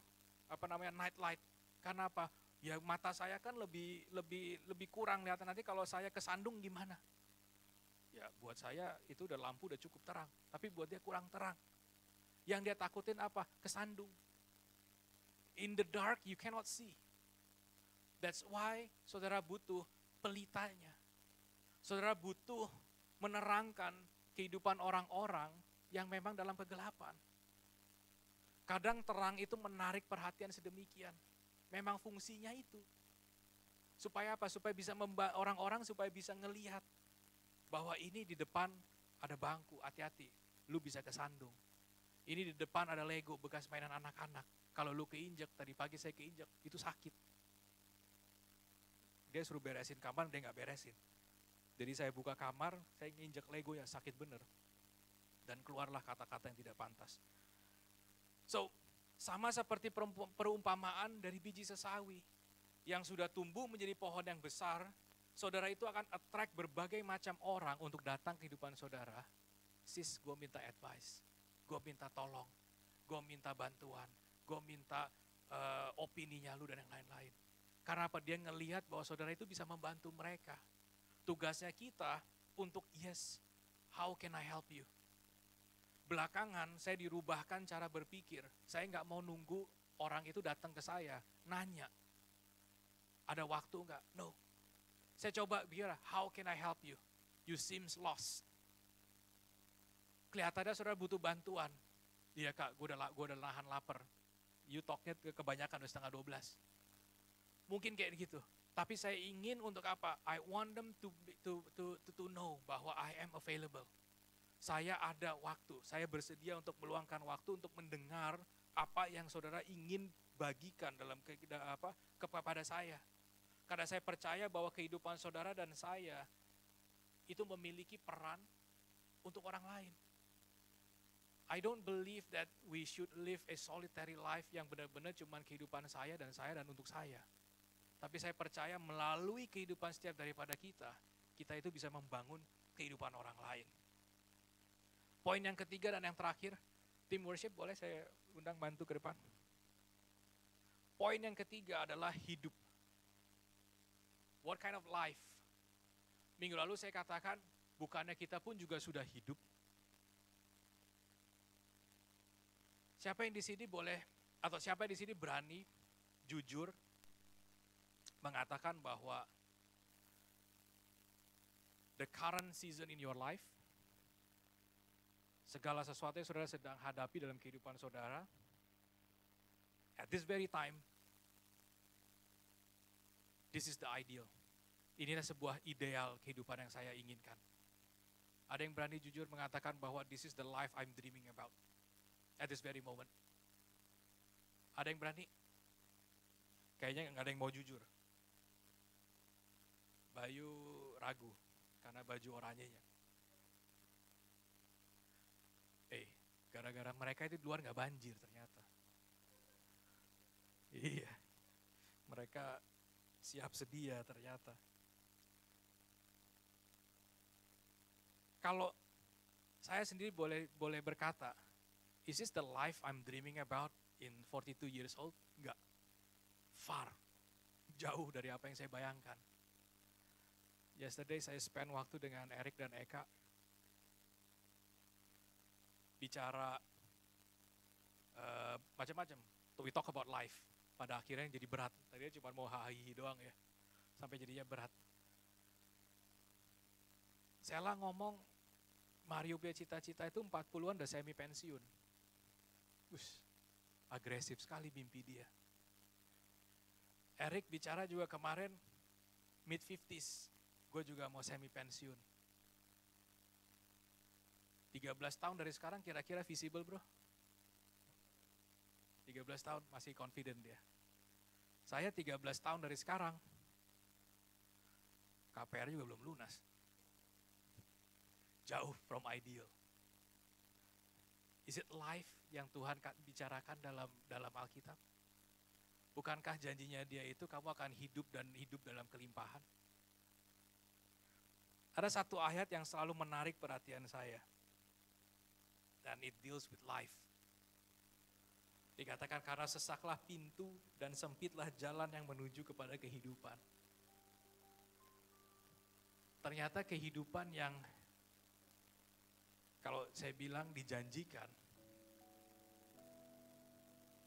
night light. Karena apa? Ya mata saya kan lebih kurang lihat, nanti kalau saya kesandung gimana? Ya buat saya itu udah lampu udah cukup terang, tapi buat dia kurang terang. Yang dia takutin apa? Kesandung. In the dark you cannot see. That's why saudara butuh pelitanya. Saudara butuh menerangkan kehidupan orang-orang yang memang dalam kegelapan. Kadang terang itu menarik perhatian sedemikian. Memang fungsinya itu. Supaya apa? Supaya bisa orang-orang supaya bisa ngelihat bahwa ini di depan ada bangku, hati-hati, lu bisa kesandung. Ini di depan ada Lego bekas mainan anak-anak. Kalau lu keinjek, tadi pagi saya keinjek, itu sakit. Dia suruh beresin kamar, dia nggak beresin. Jadi saya buka kamar, saya nginjek Lego yang sakit bener. Dan keluarlah kata-kata yang tidak pantas. So, sama seperti perumpamaan dari biji sesawi. Yang sudah tumbuh menjadi pohon yang besar, saudara itu akan attract berbagai macam orang untuk datang ke kehidupan saudara. Sis, gue minta advice, gue minta tolong, gue minta bantuan, gue minta opininya lu dan yang lain-lain. Karena apa? Dia ngelihat bahwa saudara itu bisa membantu mereka. Tugasnya kita untuk yes, how can I help you? Belakangan saya dirubahkan cara berpikir. Saya nggak mau nunggu orang itu datang ke saya, nanya. Ada waktu nggak? No. Saya coba bicara, how can I help you? You seems lost. Kelihatannya saudara butuh bantuan. Iya kak, gue udah nahan lapar. You talknya kebanyakan udah 11:30. Mungkin kayak gitu. Tapi saya ingin untuk apa? I want them to know bahwa I am available. Saya ada waktu, saya bersedia untuk meluangkan waktu untuk mendengar apa yang saudara ingin bagikan dalam kepada saya. Karena saya percaya bahwa kehidupan saudara dan saya itu memiliki peran untuk orang lain. I don't believe that we should live a solitary life yang benar-benar cuma kehidupan saya dan untuk saya. Tapi saya percaya melalui kehidupan setiap daripada kita itu bisa membangun kehidupan orang lain. Poin yang ketiga dan yang terakhir, tim worship boleh saya undang bantu ke depan. Poin yang ketiga adalah hidup. What kind of life? Minggu lalu saya katakan, bukannya kita pun juga sudah hidup. Siapa yang di sini boleh, atau siapa yang di sini berani, jujur, mengatakan bahwa the current season in your life, segala sesuatu yang saudara sedang hadapi dalam kehidupan saudara, at this very time, this is the ideal. Inilah sebuah ideal kehidupan yang saya inginkan. Ada yang berani jujur mengatakan bahwa this is the life I'm dreaming about at this very moment. Ada yang berani? Kayaknya nggak ada yang mau jujur. Bayu ragu karena baju oranyenya. Gara-gara mereka itu di luar nggak banjir ternyata. Iya, mereka siap sedia ternyata. Kalau saya sendiri boleh berkata, is this the life I'm dreaming about in 42 years old? Enggak, far, jauh dari apa yang saya bayangkan. Yesterday saya spend waktu dengan Eric dan Eka, bicara macam-macam. We talk about life. Pada akhirnya yang jadi berat. Tadinya cuma mau hahihi doang ya. Sampai jadinya berat. Sela ngomong, Mario punya cita-cita itu 40-an udah semi pensiun. Agresif sekali mimpi dia. Eric bicara juga kemarin mid-50s. Gue juga mau semi pensiun. 13 tahun dari sekarang kira-kira visible bro? 13 tahun masih confident dia. Saya 13 tahun dari sekarang. KPR juga belum lunas. Jauh from ideal. Is it life yang Tuhan bicarakan dalam Alkitab? Bukankah janjinya dia itu kamu akan hidup dan hidup dalam kelimpahan? Ada satu ayat yang selalu menarik perhatian saya. Dan it deals with life. Dikatakan karena sesaklah pintu dan sempitlah jalan yang menuju kepada kehidupan. Ternyata kehidupan yang kalau saya bilang dijanjikan,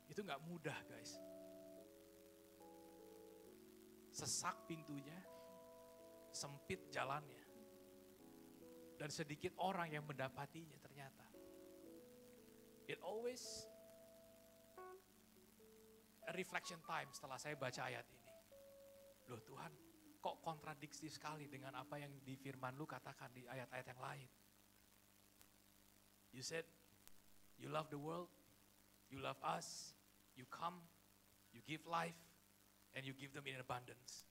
itu gak mudah guys. Sesak pintunya, sempit jalannya. Dan sedikit orang yang mendapatinya ternyata. It always a reflection time setelah saya baca ayat ini. Loh Tuhan, kok kontradiksi sekali dengan apa yang di firman lu katakan di ayat-ayat yang lain. You said, you love the world, you love us, you come, you give life, and you give them in abundance.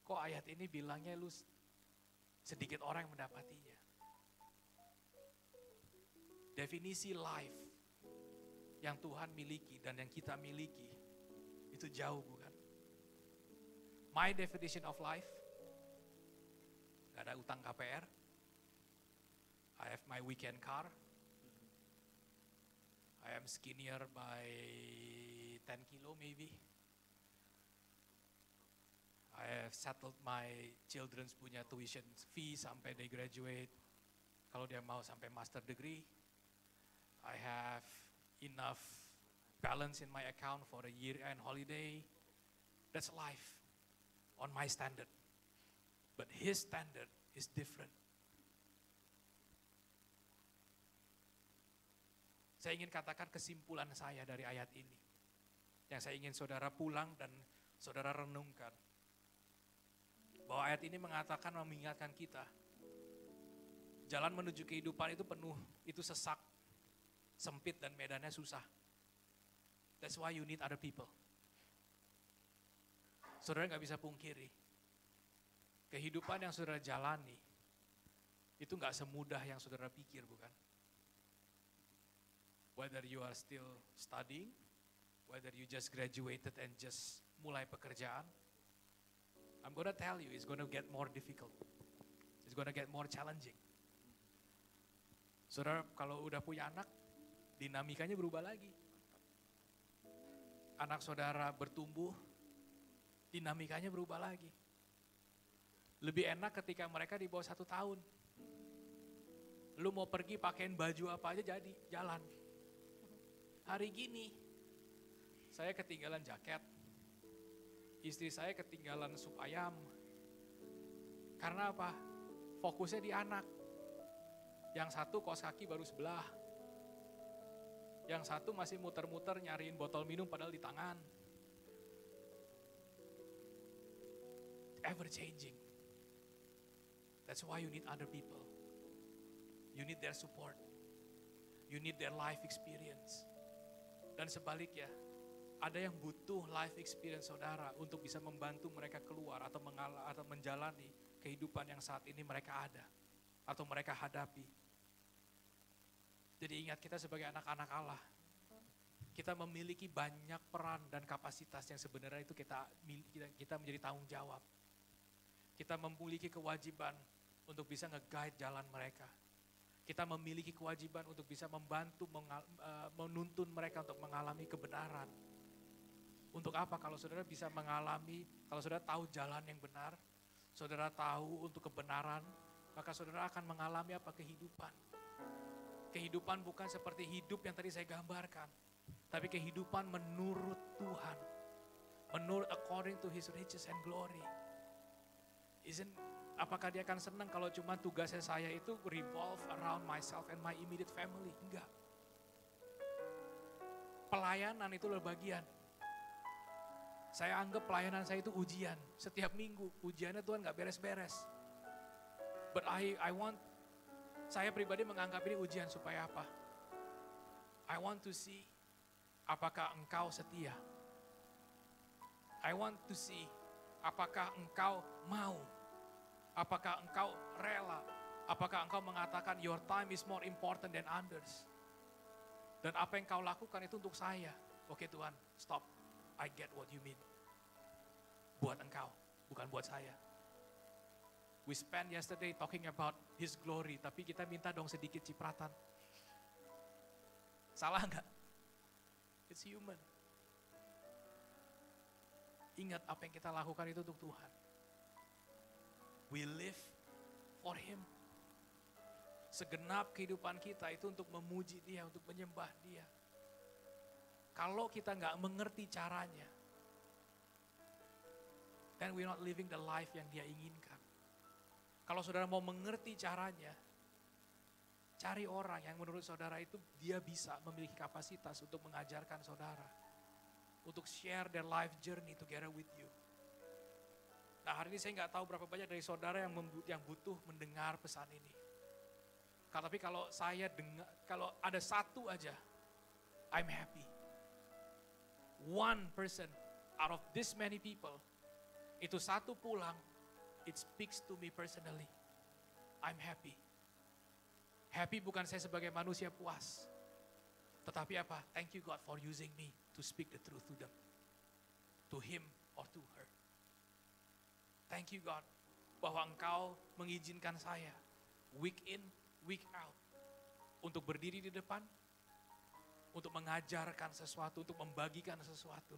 Kok ayat ini bilangnya lu sedikit orang yang mendapatinya. Definisi life yang Tuhan miliki dan yang kita miliki itu jauh bukan? My definition of life, gak ada utang KPR, I have my weekend car, I am skinnier by 10 kilo maybe, I have settled my children's punya tuition fee sampai they graduate, kalau dia mau sampai master degree, I have enough balance in my account for a year-end holiday. That's life on my standard. But his standard is different. Saya ingin katakan kesimpulan saya dari ayat ini. Yang saya ingin saudara pulang dan saudara renungkan. Bahwa ayat ini mengatakan, mengingatkan kita. Jalan menuju kehidupan itu penuh, itu sesak. Sempit dan medannya susah. That's why you need other people. Saudara gak bisa pungkiri. Kehidupan yang saudara jalani, itu gak semudah yang saudara pikir bukan? Whether you are still studying, whether you just graduated and just mulai pekerjaan, I'm gonna tell you, it's gonna get more difficult. It's gonna get more challenging. Saudara kalau udah punya anak, dinamikanya berubah lagi. Anak saudara bertumbuh, dinamikanya berubah lagi. Lebih enak ketika mereka di bawah 1 tahun. Lu mau pergi pakaiin baju apa aja jadi, jalan. Hari gini, saya ketinggalan jaket. Istri saya ketinggalan sup ayam. Karena apa? Fokusnya di anak. Yang satu kaos kaki baru sebelah. Yang satu masih muter-muter nyariin botol minum padahal di tangan. Ever changing. That's why you need other people. You need their support. You need their life experience. Dan sebaliknya, ada yang butuh life experience saudara untuk bisa membantu mereka keluar atau menjalani kehidupan yang saat ini mereka ada. Atau mereka hadapi. Jadi ingat kita sebagai anak-anak Allah, kita memiliki banyak peran dan kapasitas yang sebenarnya itu kita menjadi tanggung jawab. Kita memiliki kewajiban untuk bisa nge-guide jalan mereka. Kita memiliki kewajiban untuk bisa membantu, menuntun mereka untuk mengalami kebenaran. Untuk apa? Kalau saudara bisa mengalami, kalau saudara tahu jalan yang benar, saudara tahu untuk kebenaran, maka saudara akan mengalami apa? Kehidupan. Kehidupan bukan seperti hidup yang tadi saya gambarkan. Tapi kehidupan menurut Tuhan. Menurut according to His riches and glory. Apakah dia akan senang kalau cuma tugasnya saya itu revolve around myself and my immediate family? Enggak. Pelayanan itu adalah bagian. Saya anggap pelayanan saya itu ujian. Setiap minggu ujiannya Tuhan gak beres-beres. But saya pribadi menganggap ini ujian supaya apa? I want to see apakah engkau setia. I want to see apakah engkau mau. Apakah engkau rela. Apakah engkau mengatakan your time is more important than others. Dan apa yang kau lakukan itu untuk saya. Oke Tuhan, stop. I get what you mean. Buat engkau, bukan buat saya. We spent yesterday talking about His glory, tapi kita minta dong sedikit cipratan. Salah enggak? It's human. Ingat apa yang kita lakukan itu untuk Tuhan. We live for Him. Segenap kehidupan kita itu untuk memuji Dia, untuk menyembah Dia. Kalau kita nggak mengerti caranya, then we're not living the life yang Dia inginkan. Kalau saudara mau mengerti caranya, cari orang yang menurut saudara itu dia bisa memiliki kapasitas untuk mengajarkan saudara. Untuk share their life journey together with you. Nah hari ini saya nggak tahu berapa banyak dari saudara yang butuh mendengar pesan ini. Tapi kalau saya dengar, kalau ada satu aja, I'm happy. One person out of this many people, itu satu pulang, it speaks to me personally. I'm happy. Happy bukan saya sebagai manusia puas. Tetapi apa? Thank you God for using me to speak the truth to them. To him or to her. Thank you God bahwa engkau mengizinkan saya week in, week out untuk berdiri di depan, untuk mengajarkan sesuatu, untuk membagikan sesuatu.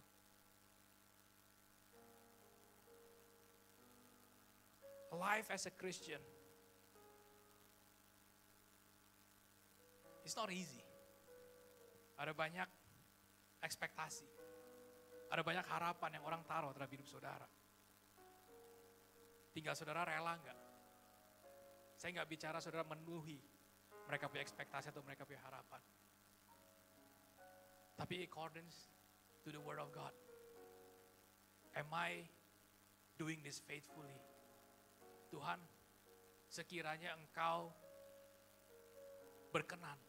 Life as a Christian, it's not easy. Ada banyak ekspektasi. Ada banyak harapan yang orang taruh terhadap hidup saudara. Tinggal saudara rela enggak? Saya enggak bicara saudara memenuhi mereka punya ekspektasi atau mereka punya harapan. Tapi accordance to the word of God. Am I doing this faithfully? Tuhan, sekiranya engkau berkenan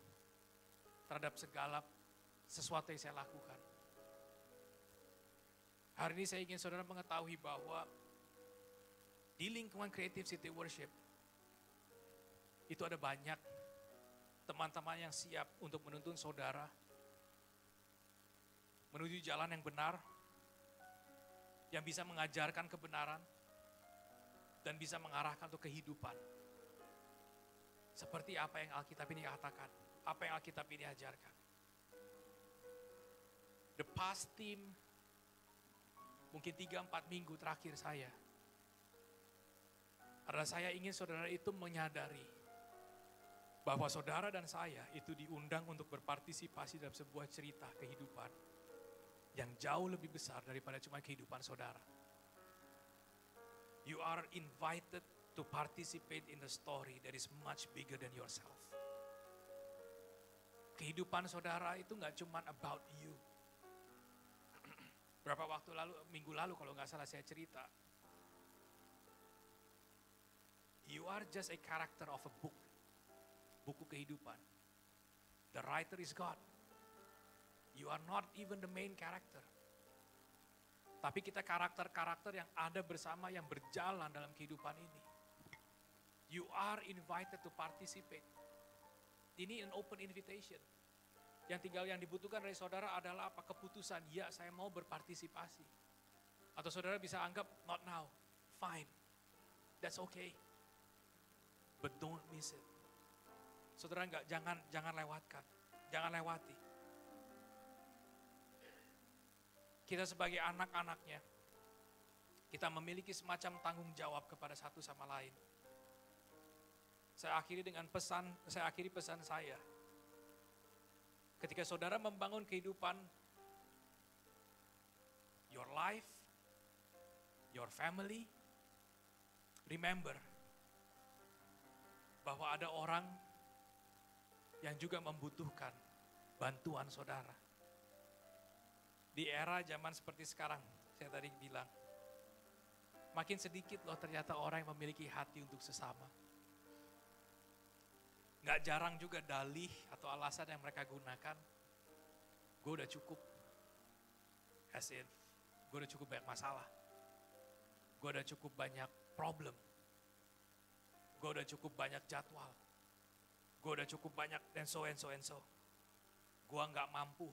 terhadap segala sesuatu yang saya lakukan. Hari ini saya ingin saudara mengetahui bahwa di lingkungan Creative City Worship itu ada banyak teman-teman yang siap untuk menuntun saudara menuju jalan yang benar, yang bisa mengajarkan kebenaran, dan bisa mengarahkan untuk kehidupan. Seperti apa yang Alkitab ini katakan, apa yang Alkitab ini ajarkan. The past team, mungkin 3-4 minggu terakhir saya, adalah saya ingin saudara itu menyadari bahwa saudara dan saya itu diundang untuk berpartisipasi dalam sebuah cerita kehidupan yang jauh lebih besar daripada cuma kehidupan saudara. You are invited to participate in the story that is much bigger than yourself. Kehidupan saudara itu nggak cuma about you. Berapa waktu lalu, minggu lalu kalau nggak salah saya cerita, you are just a character of a book. Buku kehidupan. The writer is God. You are not even the main character. Tapi kita karakter-karakter yang ada bersama, yang berjalan dalam kehidupan ini. You are invited to participate. Ini an open invitation. Yang tinggal yang dibutuhkan dari saudara adalah apa? Keputusan, ya saya mau berpartisipasi. Atau saudara bisa anggap, not now, fine, that's okay. But don't miss it. Saudara jangan lewatkan, jangan lewati. Kita sebagai anak-anaknya, kita memiliki semacam tanggung jawab kepada satu sama lain. Saya akhiri pesan saya. Ketika saudara membangun kehidupan, your life, your family, remember bahwa ada orang yang juga membutuhkan bantuan saudara. Di era zaman seperti sekarang, saya tadi bilang, makin sedikit loh ternyata orang yang memiliki hati untuk sesama. Gak jarang juga dalih atau alasan yang mereka gunakan, gue udah cukup. As in, gue udah cukup banyak masalah. Gue udah cukup banyak problem. Gue udah cukup banyak jadwal. Gue udah cukup banyak and so. Gue gak mampu.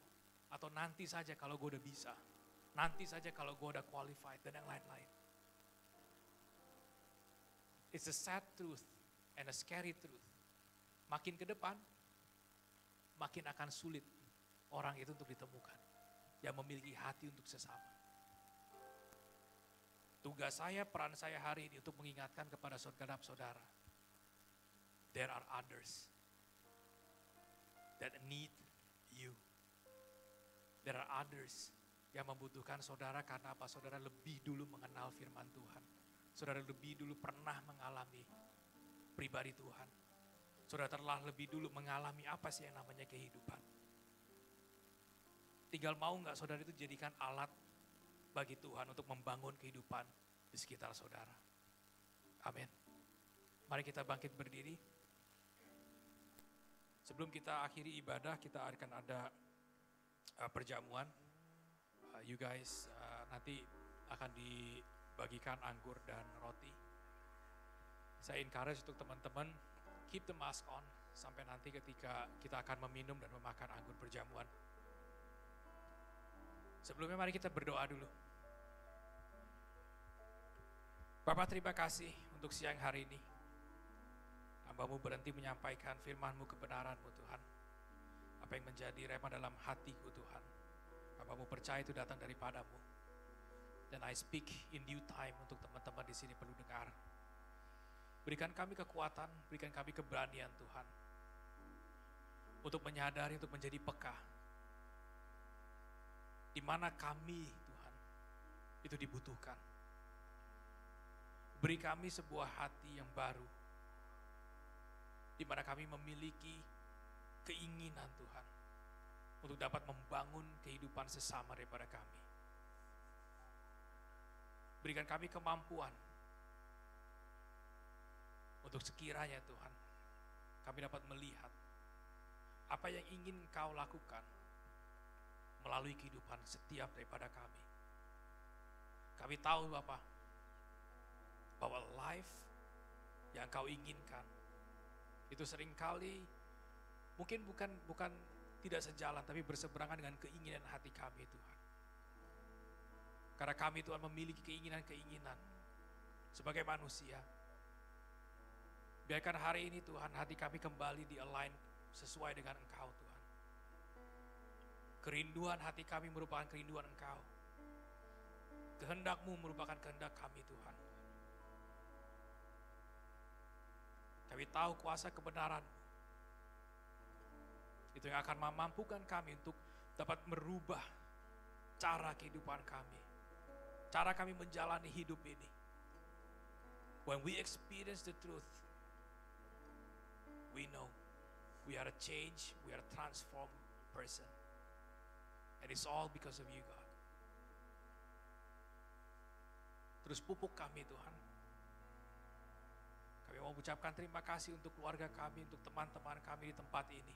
Atau nanti saja kalau gue udah bisa. Nanti saja kalau gue udah qualified dan yang lain-lain. It's a sad truth and a scary truth. Makin ke depan, makin akan sulit orang itu untuk ditemukan. Yang memiliki hati untuk sesama. Tugas saya, peran saya hari ini untuk mengingatkan kepada saudara-saudara. There are others that need you. There are others yang membutuhkan saudara karena apa? Saudara lebih dulu mengenal firman Tuhan. Saudara lebih dulu pernah mengalami pribadi Tuhan. Saudara telah lebih dulu mengalami apa sih yang namanya kehidupan. Tinggal mau nggak saudara itu jadikan alat bagi Tuhan untuk membangun kehidupan di sekitar saudara. Amin. Mari kita bangkit berdiri. Sebelum kita akhiri ibadah, kita akan ada perjamuan. You guys nanti akan dibagikan anggur dan roti. Saya encourage untuk teman-teman, keep the mask on sampai nanti ketika kita akan meminum dan memakan anggur perjamuan. Sebelumnya mari kita berdoa dulu. Bapak, terima kasih untuk siang hari ini. Hamba-Mu berhenti menyampaikan firman-Mu, kebenaran-Mu Tuhan. Apa yang menjadi rema dalam hatiku Tuhan. Hamba-Mu percaya itu datang daripada-Mu. Dan I speak in due time untuk teman-teman di sini perlu dengar. Berikan kami kekuatan, berikan kami keberanian Tuhan. Untuk menyadari, untuk menjadi peka. Di mana kami Tuhan, itu dibutuhkan. Beri kami sebuah hati yang baru. Di mana kami memiliki keinginan Tuhan. Untuk dapat membangun kehidupan sesama daripada kami. Berikan kami kemampuan. Untuk sekiranya Tuhan, kami dapat melihat apa yang ingin Engkau lakukan melalui kehidupan setiap daripada kami. Kami tahu Bapa, bahwa life yang Engkau inginkan itu seringkali mungkin bukan tidak sejalan, tapi berseberangan dengan keinginan hati kami Tuhan. Karena kami Tuhan memiliki keinginan-keinginan sebagai manusia. Biarkan hari ini Tuhan hati kami kembali di-align sesuai dengan Engkau Tuhan. Kerinduan hati kami merupakan kerinduan Engkau. Kehendak-Mu merupakan kehendak kami Tuhan. Kami tahu kuasa kebenaran-Mu. Itu yang akan memampukan kami untuk dapat merubah cara kehidupan kami. Cara kami menjalani hidup ini. When we experience the truth, we know we are a change, we are a transformed person. And it's all because of you, God. Terus pupuk kami, Tuhan. Kami mau ucapkan terima kasih untuk keluarga kami, untuk teman-teman kami di tempat ini.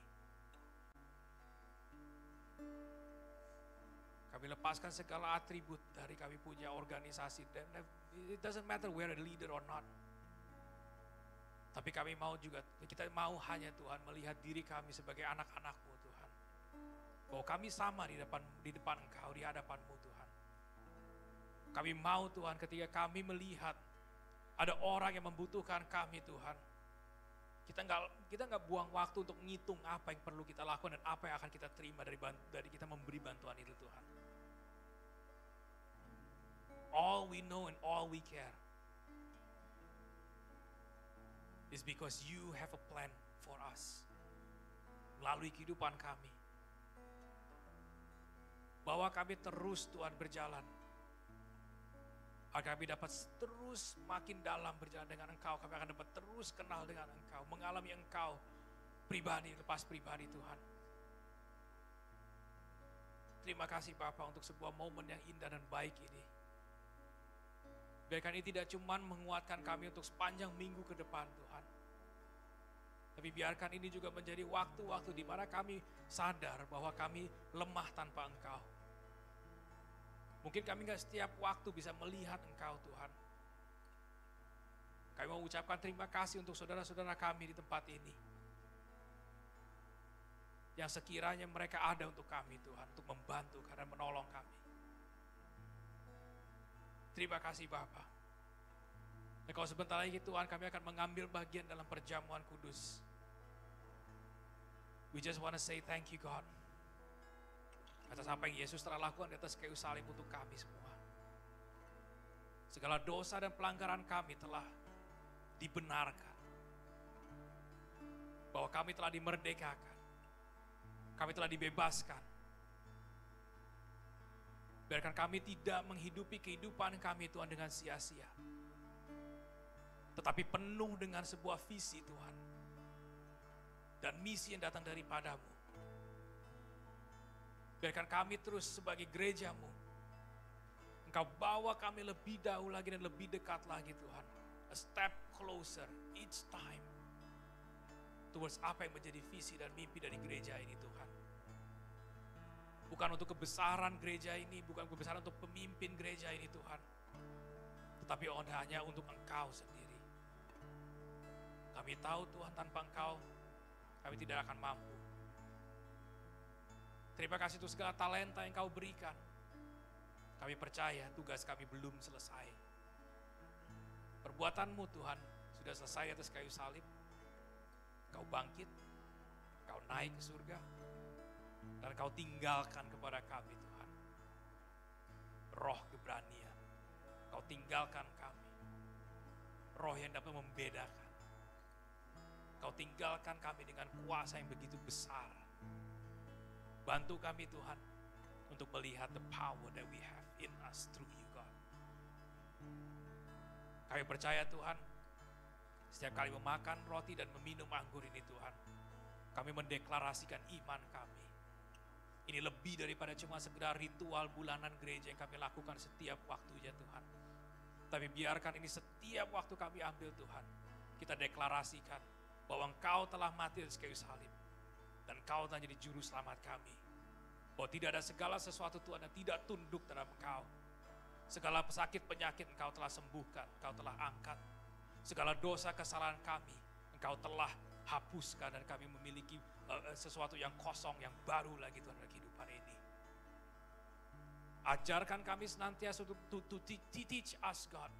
Kami lepaskan segala atribut dari kami punya organisasi. Dan it doesn't matter we're a leader or not. Tapi kami mau juga, kita mau hanya Tuhan melihat diri kami sebagai anak-anak-Mu Tuhan. Bahwa kami sama di depan Engkau, di hadapan-Mu Tuhan. Kami mau Tuhan ketika kami melihat ada orang yang membutuhkan kami Tuhan. Kita nggak buang waktu untuk ngitung apa yang perlu kita lakukan dan apa yang akan kita terima dari kita memberi bantuan itu Tuhan. All we know and all we care is because you have a plan for us. Melalui kehidupan kami. Bahwa kami terus Tuhan berjalan. Agar kami dapat terus makin dalam berjalan dengan Engkau. Kami akan dapat terus kenal dengan Engkau. Mengalami Engkau pribadi lepas pribadi Tuhan. Terima kasih Bapa untuk sebuah momen yang indah dan baik ini. Biarkan ini tidak cuma menguatkan kami untuk sepanjang minggu ke depan Tuhan. Tapi biarkan ini juga menjadi waktu-waktu di mana kami sadar bahwa kami lemah tanpa Engkau. Mungkin kami gak setiap waktu bisa melihat Engkau Tuhan. Kami mau ucapkan terima kasih untuk saudara-saudara kami di tempat ini. Yang sekiranya mereka ada untuk kami Tuhan, untuk membantu dan menolong kami. Terima kasih Bapa. Dan kalau sebentar lagi Tuhan kami akan mengambil bagian dalam perjamuan kudus. We just want to say thank you God. Atas apa yang Yesus telah lakukan di atas kayu salib untuk kami semua. Segala dosa dan pelanggaran kami telah dibenarkan. Bahwa kami telah dimerdekakan. Kami telah dibebaskan. Biarkan kami tidak menghidupi kehidupan kami Tuhan dengan sia-sia. Tetapi penuh dengan sebuah visi Tuhan. Dan misi yang datang daripadamu. Biarkan kami terus sebagai gerejamu. Engkau bawa kami lebih dahulu lagi dan lebih dekat lagi Tuhan. A step closer each time. Towards apa yang menjadi visi dan mimpi dari gereja ini Tuhan. Bukan untuk kebesaran gereja ini, bukan kebesaran untuk pemimpin gereja ini Tuhan. Tetapi hanya untuk Engkau sendiri. Kami tahu Tuhan tanpa Engkau, kami tidak akan mampu. Terima kasih untuk segala talenta yang Kau berikan. Kami percaya tugas kami belum selesai. Perbuatanmu Tuhan sudah selesai atas kayu salib. Kau bangkit, Kau naik ke surga, dan Kau tinggalkan kepada kami Tuhan roh keberanian. Kau tinggalkan kami roh yang dapat membedakan. Kau tinggalkan kami dengan kuasa yang begitu besar. Bantu kami Tuhan untuk melihat the power that we have in us through you God. Kami percaya Tuhan, setiap kali memakan roti dan meminum anggur ini Tuhan, kami mendeklarasikan iman kami. Ini lebih daripada cuma sekedar ritual bulanan gereja yang kami lakukan setiap waktunya Tuhan. Tapi biarkan ini setiap waktu kami ambil Tuhan, kita deklarasikan bahwa Engkau telah mati di kayu salib. Dan Engkau telah jadi juru selamat kami. Bahwa tidak ada segala sesuatu Tuhan yang tidak tunduk dalam Engkau. Segala pesakit penyakit Engkau telah sembuhkan, Engkau telah angkat. Segala dosa kesalahan kami Engkau telah hapuskan dan kami memiliki sesuatu yang kosong, yang baru lagi Tuhan dalam kehidupan ini. Ajarkan kami senantiasa to teach us God,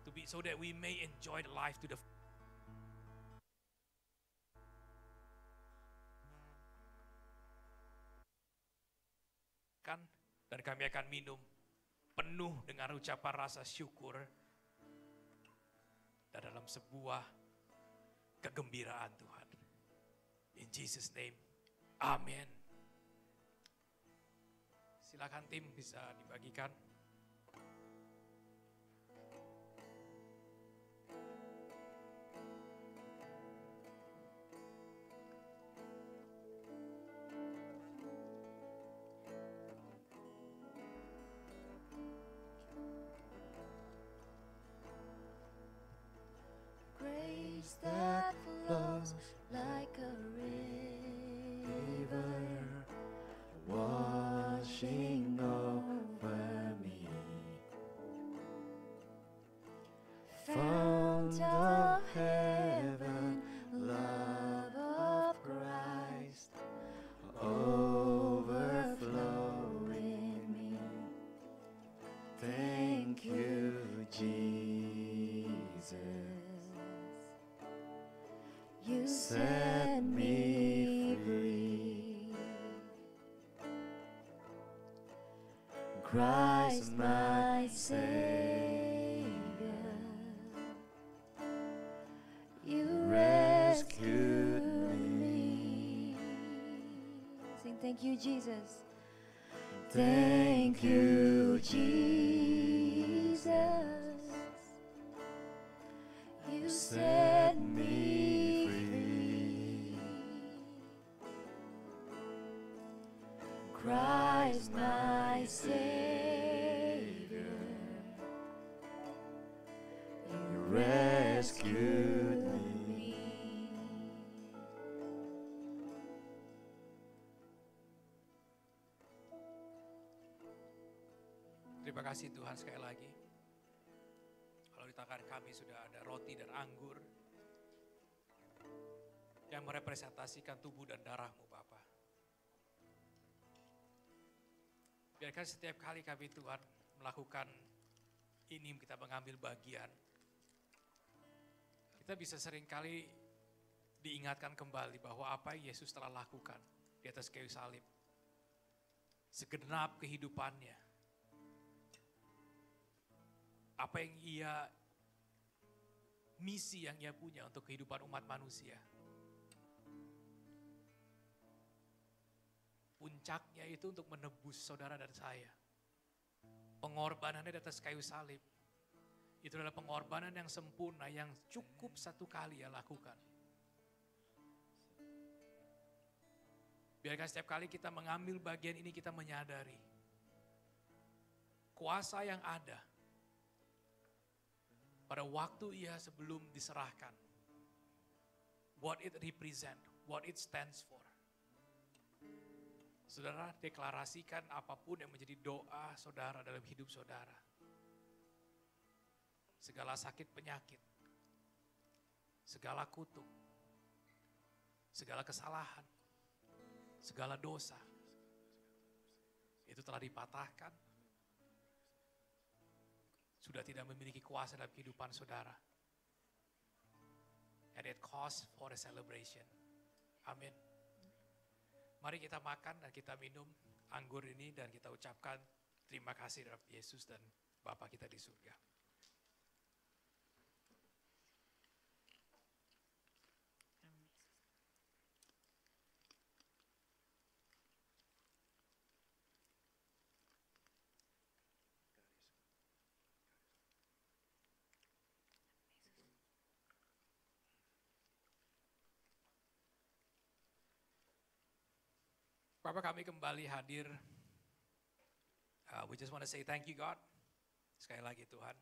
to be so that we may enjoy the life to the dan kami akan minum penuh dengan ucapan rasa syukur dan dalam sebuah kegembiraan Tuhan. In Jesus name, amen. Silakan tim bisa dibagikan. Grace that flows like a river, washing over me. Fount of heaven, love of Christ, overflow in me. Thank you, Jesus. You set me free. Christ my Savior, you rescued me. Sing thank you, Jesus. Thank you, Jesus. You set me free. Christ Christ my Savior. You rescued me. Terima kasih Tuhan sekali lagi. Kalau di tangan kami sudah ada roti dan anggur yang merepresentasikan tubuh dan darah-Mu Bapa. Biarkan setiap kali kami Tuhan melakukan ini, kita mengambil bagian, kita bisa seringkali diingatkan kembali bahwa apa yang Yesus telah lakukan di atas kayu salib, segenap kehidupannya, apa yang misi yang ia punya untuk kehidupan umat manusia. Puncaknya itu untuk menebus saudara dan saya. Pengorbanannya di atas kayu salib, itu adalah pengorbanan yang sempurna, yang cukup satu kali ia lakukan. Biarkan setiap kali kita mengambil bagian ini kita menyadari kuasa yang ada pada waktu ia sebelum diserahkan. What it represent, what it stands for. Saudara, deklarasikan apapun yang menjadi doa saudara dalam hidup saudara. Segala sakit penyakit, segala kutuk, segala kesalahan, segala dosa, itu telah dipatahkan. Sudah tidak memiliki kuasa dalam kehidupan saudara. And it calls for a celebration. Amin. Mari kita makan dan kita minum anggur ini dan kita ucapkan terima kasih terhadap Yesus dan Bapa kita di surga. Bapak, kami kembali hadir. We just want to say thank you God. Sekali lagi Tuhan.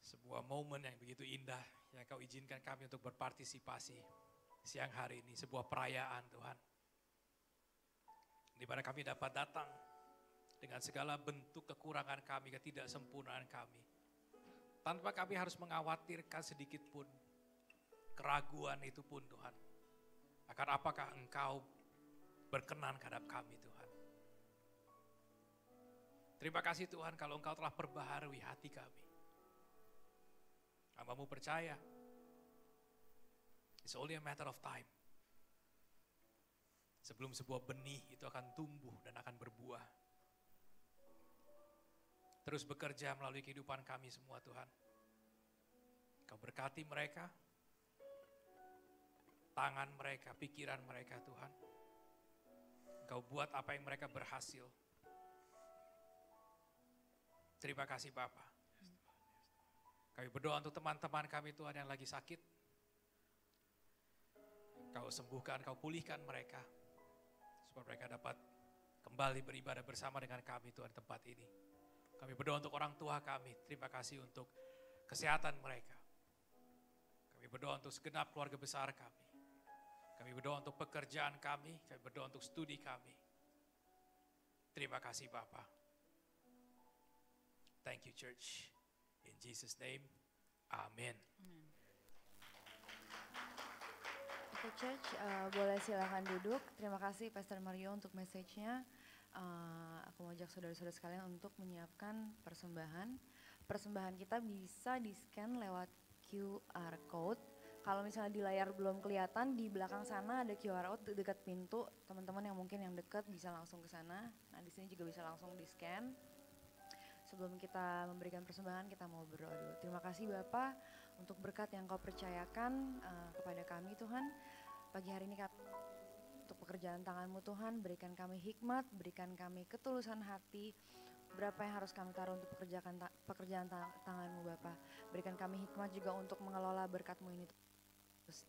Sebuah momen yang begitu indah yang Kau izinkan kami untuk berpartisipasi siang hari ini. Sebuah perayaan Tuhan. Di mana kami dapat datang dengan segala bentuk kekurangan kami, ketidaksempurnaan kami. Tanpa kami harus mengkhawatirkan sedikit pun keraguan itu pun Tuhan. Akan apakah Engkau berkenan terhadap kami Tuhan. Terima kasih Tuhan kalau Engkau telah perbaharui hati kami. Hamba-Mu percaya, it's only a matter of time. Sebelum sebuah benih itu akan tumbuh dan akan berbuah. Terus bekerja melalui kehidupan kami semua Tuhan. Kau berkati mereka, tangan mereka, pikiran mereka Tuhan. Engkau buat apa yang mereka berhasil. Terima kasih Bapa. Kami berdoa untuk teman-teman kami Tuhan yang lagi sakit. Kau sembuhkan, Kau pulihkan mereka. Supaya mereka dapat kembali beribadah bersama dengan kami Tuhan di tempat ini. Kami berdoa untuk orang tua kami. Terima kasih untuk kesehatan mereka. Kami berdoa untuk segenap keluarga besar kami. Kami berdoa untuk pekerjaan kami, kami berdoa untuk studi kami. Terima kasih Bapa. Thank you church. In Jesus name, amen. Oke church, boleh silakan duduk. Terima kasih Pastor Mario untuk message-nya. Aku mau ajak saudara-saudara sekalian untuk menyiapkan persembahan. Persembahan kita bisa di-scan lewat QR code. Kalau misalnya di layar belum kelihatan, di belakang sana ada QR code dekat pintu. Teman-teman yang mungkin yang dekat bisa langsung ke sana. Nah di sini juga bisa langsung di-scan. Sebelum kita memberikan persembahan, kita mau berdoa dulu. Terima kasih Bapak untuk berkat yang Kau percayakan kepada kami Tuhan. Pagi hari ini untuk pekerjaan tangan-Mu Tuhan, berikan kami hikmat, berikan kami ketulusan hati. Berapa yang harus kami taruh untuk pekerjaan tangan-Mu Bapak. Berikan kami hikmat juga untuk mengelola berkat-Mu ini.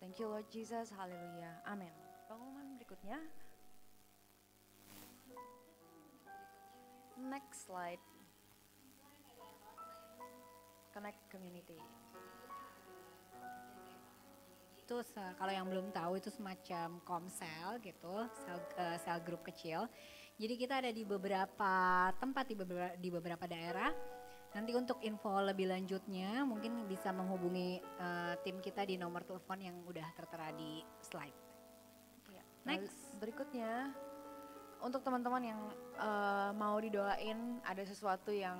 Thank you Lord Jesus, haleluya, amin. Pengumuman berikutnya, Next slide. Connect community. Itu kalau yang belum tahu itu semacam komsel gitu, sel grup kecil. Jadi kita ada di beberapa tempat di beberapa daerah. Nanti untuk info lebih lanjutnya mungkin bisa menghubungi tim kita di nomor telepon yang udah tertera di slide. Ya, Next. Berikutnya, untuk teman-teman yang mau didoain ada sesuatu yang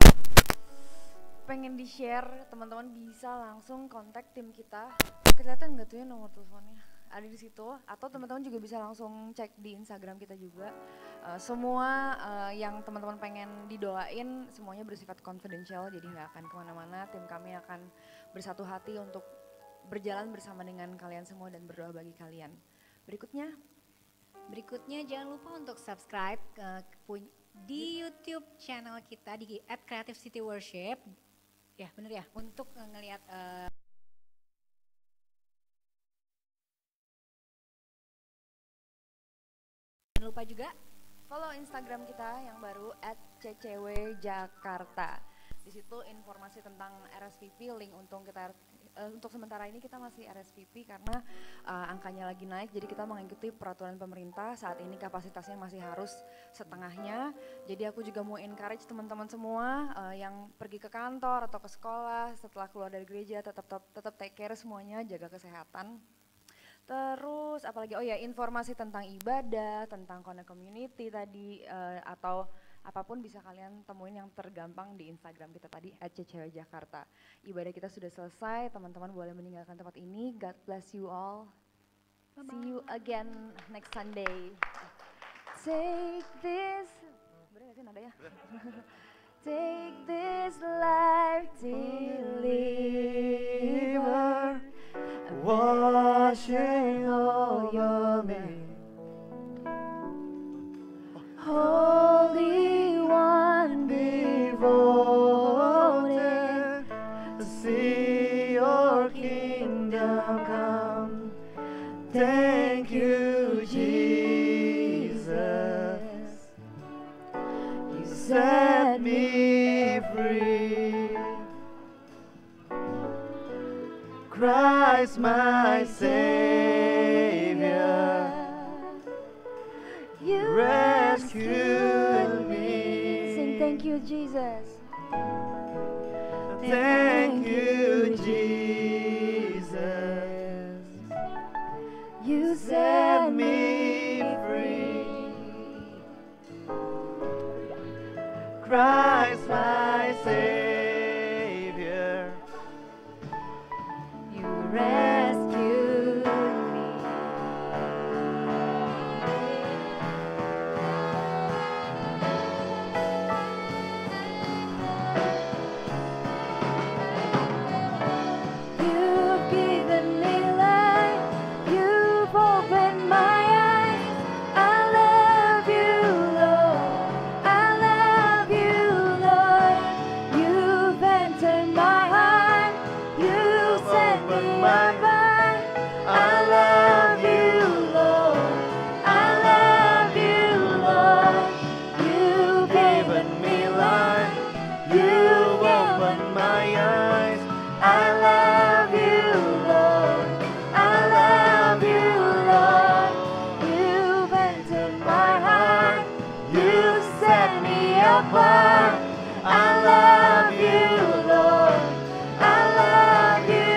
pengen di-share, teman-teman bisa langsung kontak tim kita. Kelihatan nggak tuh ya nomor teleponnya? Ada di situ. Atau teman-teman juga bisa langsung cek di Instagram kita juga. Semua yang teman-teman pengen didoain semuanya bersifat confidential, jadi nggak akan kemana-mana. Tim kami akan bersatu hati untuk berjalan bersama dengan kalian semua dan berdoa bagi kalian. Berikutnya jangan lupa untuk subscribe di YouTube channel kita di @creativecityworship. Ya bener ya, untuk ngelihat jangan lupa juga Follow Instagram kita yang baru @ccwjakarta. Di situ informasi tentang RSVP, link untuk sementara ini kita masih RSVP karena angkanya lagi naik, jadi kita mengikuti peraturan pemerintah. Saat ini kapasitasnya masih harus setengahnya. Jadi aku juga mau encourage teman-teman semua yang pergi ke kantor atau ke sekolah setelah keluar dari gereja tetap take care semuanya, jaga kesehatan. Terus apalagi, oh ya, informasi tentang ibadah, tentang Connect Community tadi, atau apapun bisa kalian temuin yang tergampang di Instagram kita tadi @ccwjakarta. Ibadah kita sudah selesai, teman-teman boleh meninggalkan tempat ini. God bless you all. Bye-bye. See you again next Sunday. Take this, bener gak sih nadanya? Take this life deliver, washing all your men. Holy One devoted, see your kingdom come. Thank you, Jesus. You set me free. Christ my Savior, you rescued me. Sing thank you, Jesus. Thank you, Jesus. You set me free. Christ my Savior, you rescued me. You've given me life, you've opened my eyes. I love you, Lord. I love you, Lord. You've entered my heart, you set me apart. I love you, Lord. I love you, Lord. You've given me life, you've opened my eyes. I love you, Lord. I love you, Lord. You've entered my heart, you set me apart. I love you, Lord. I love you,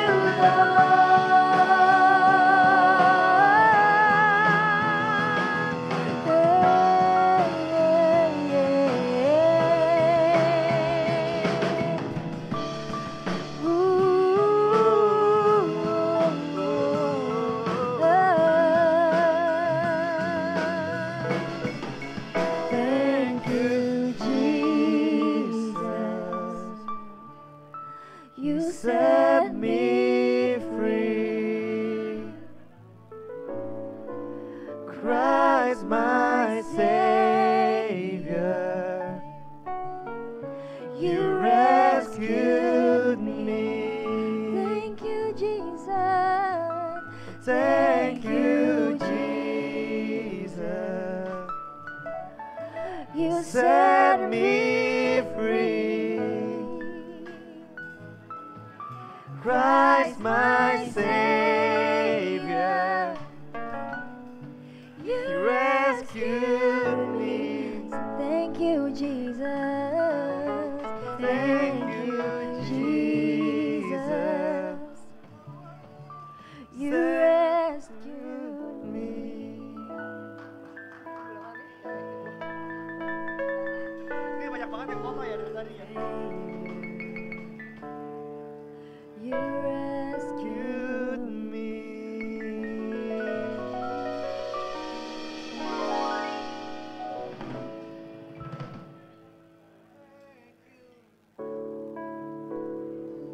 Thank you, Jesus. You set me free. Christ my Savior, you rescued me. Thank you, Jesus. Thank you, Jesus. You set me Maria.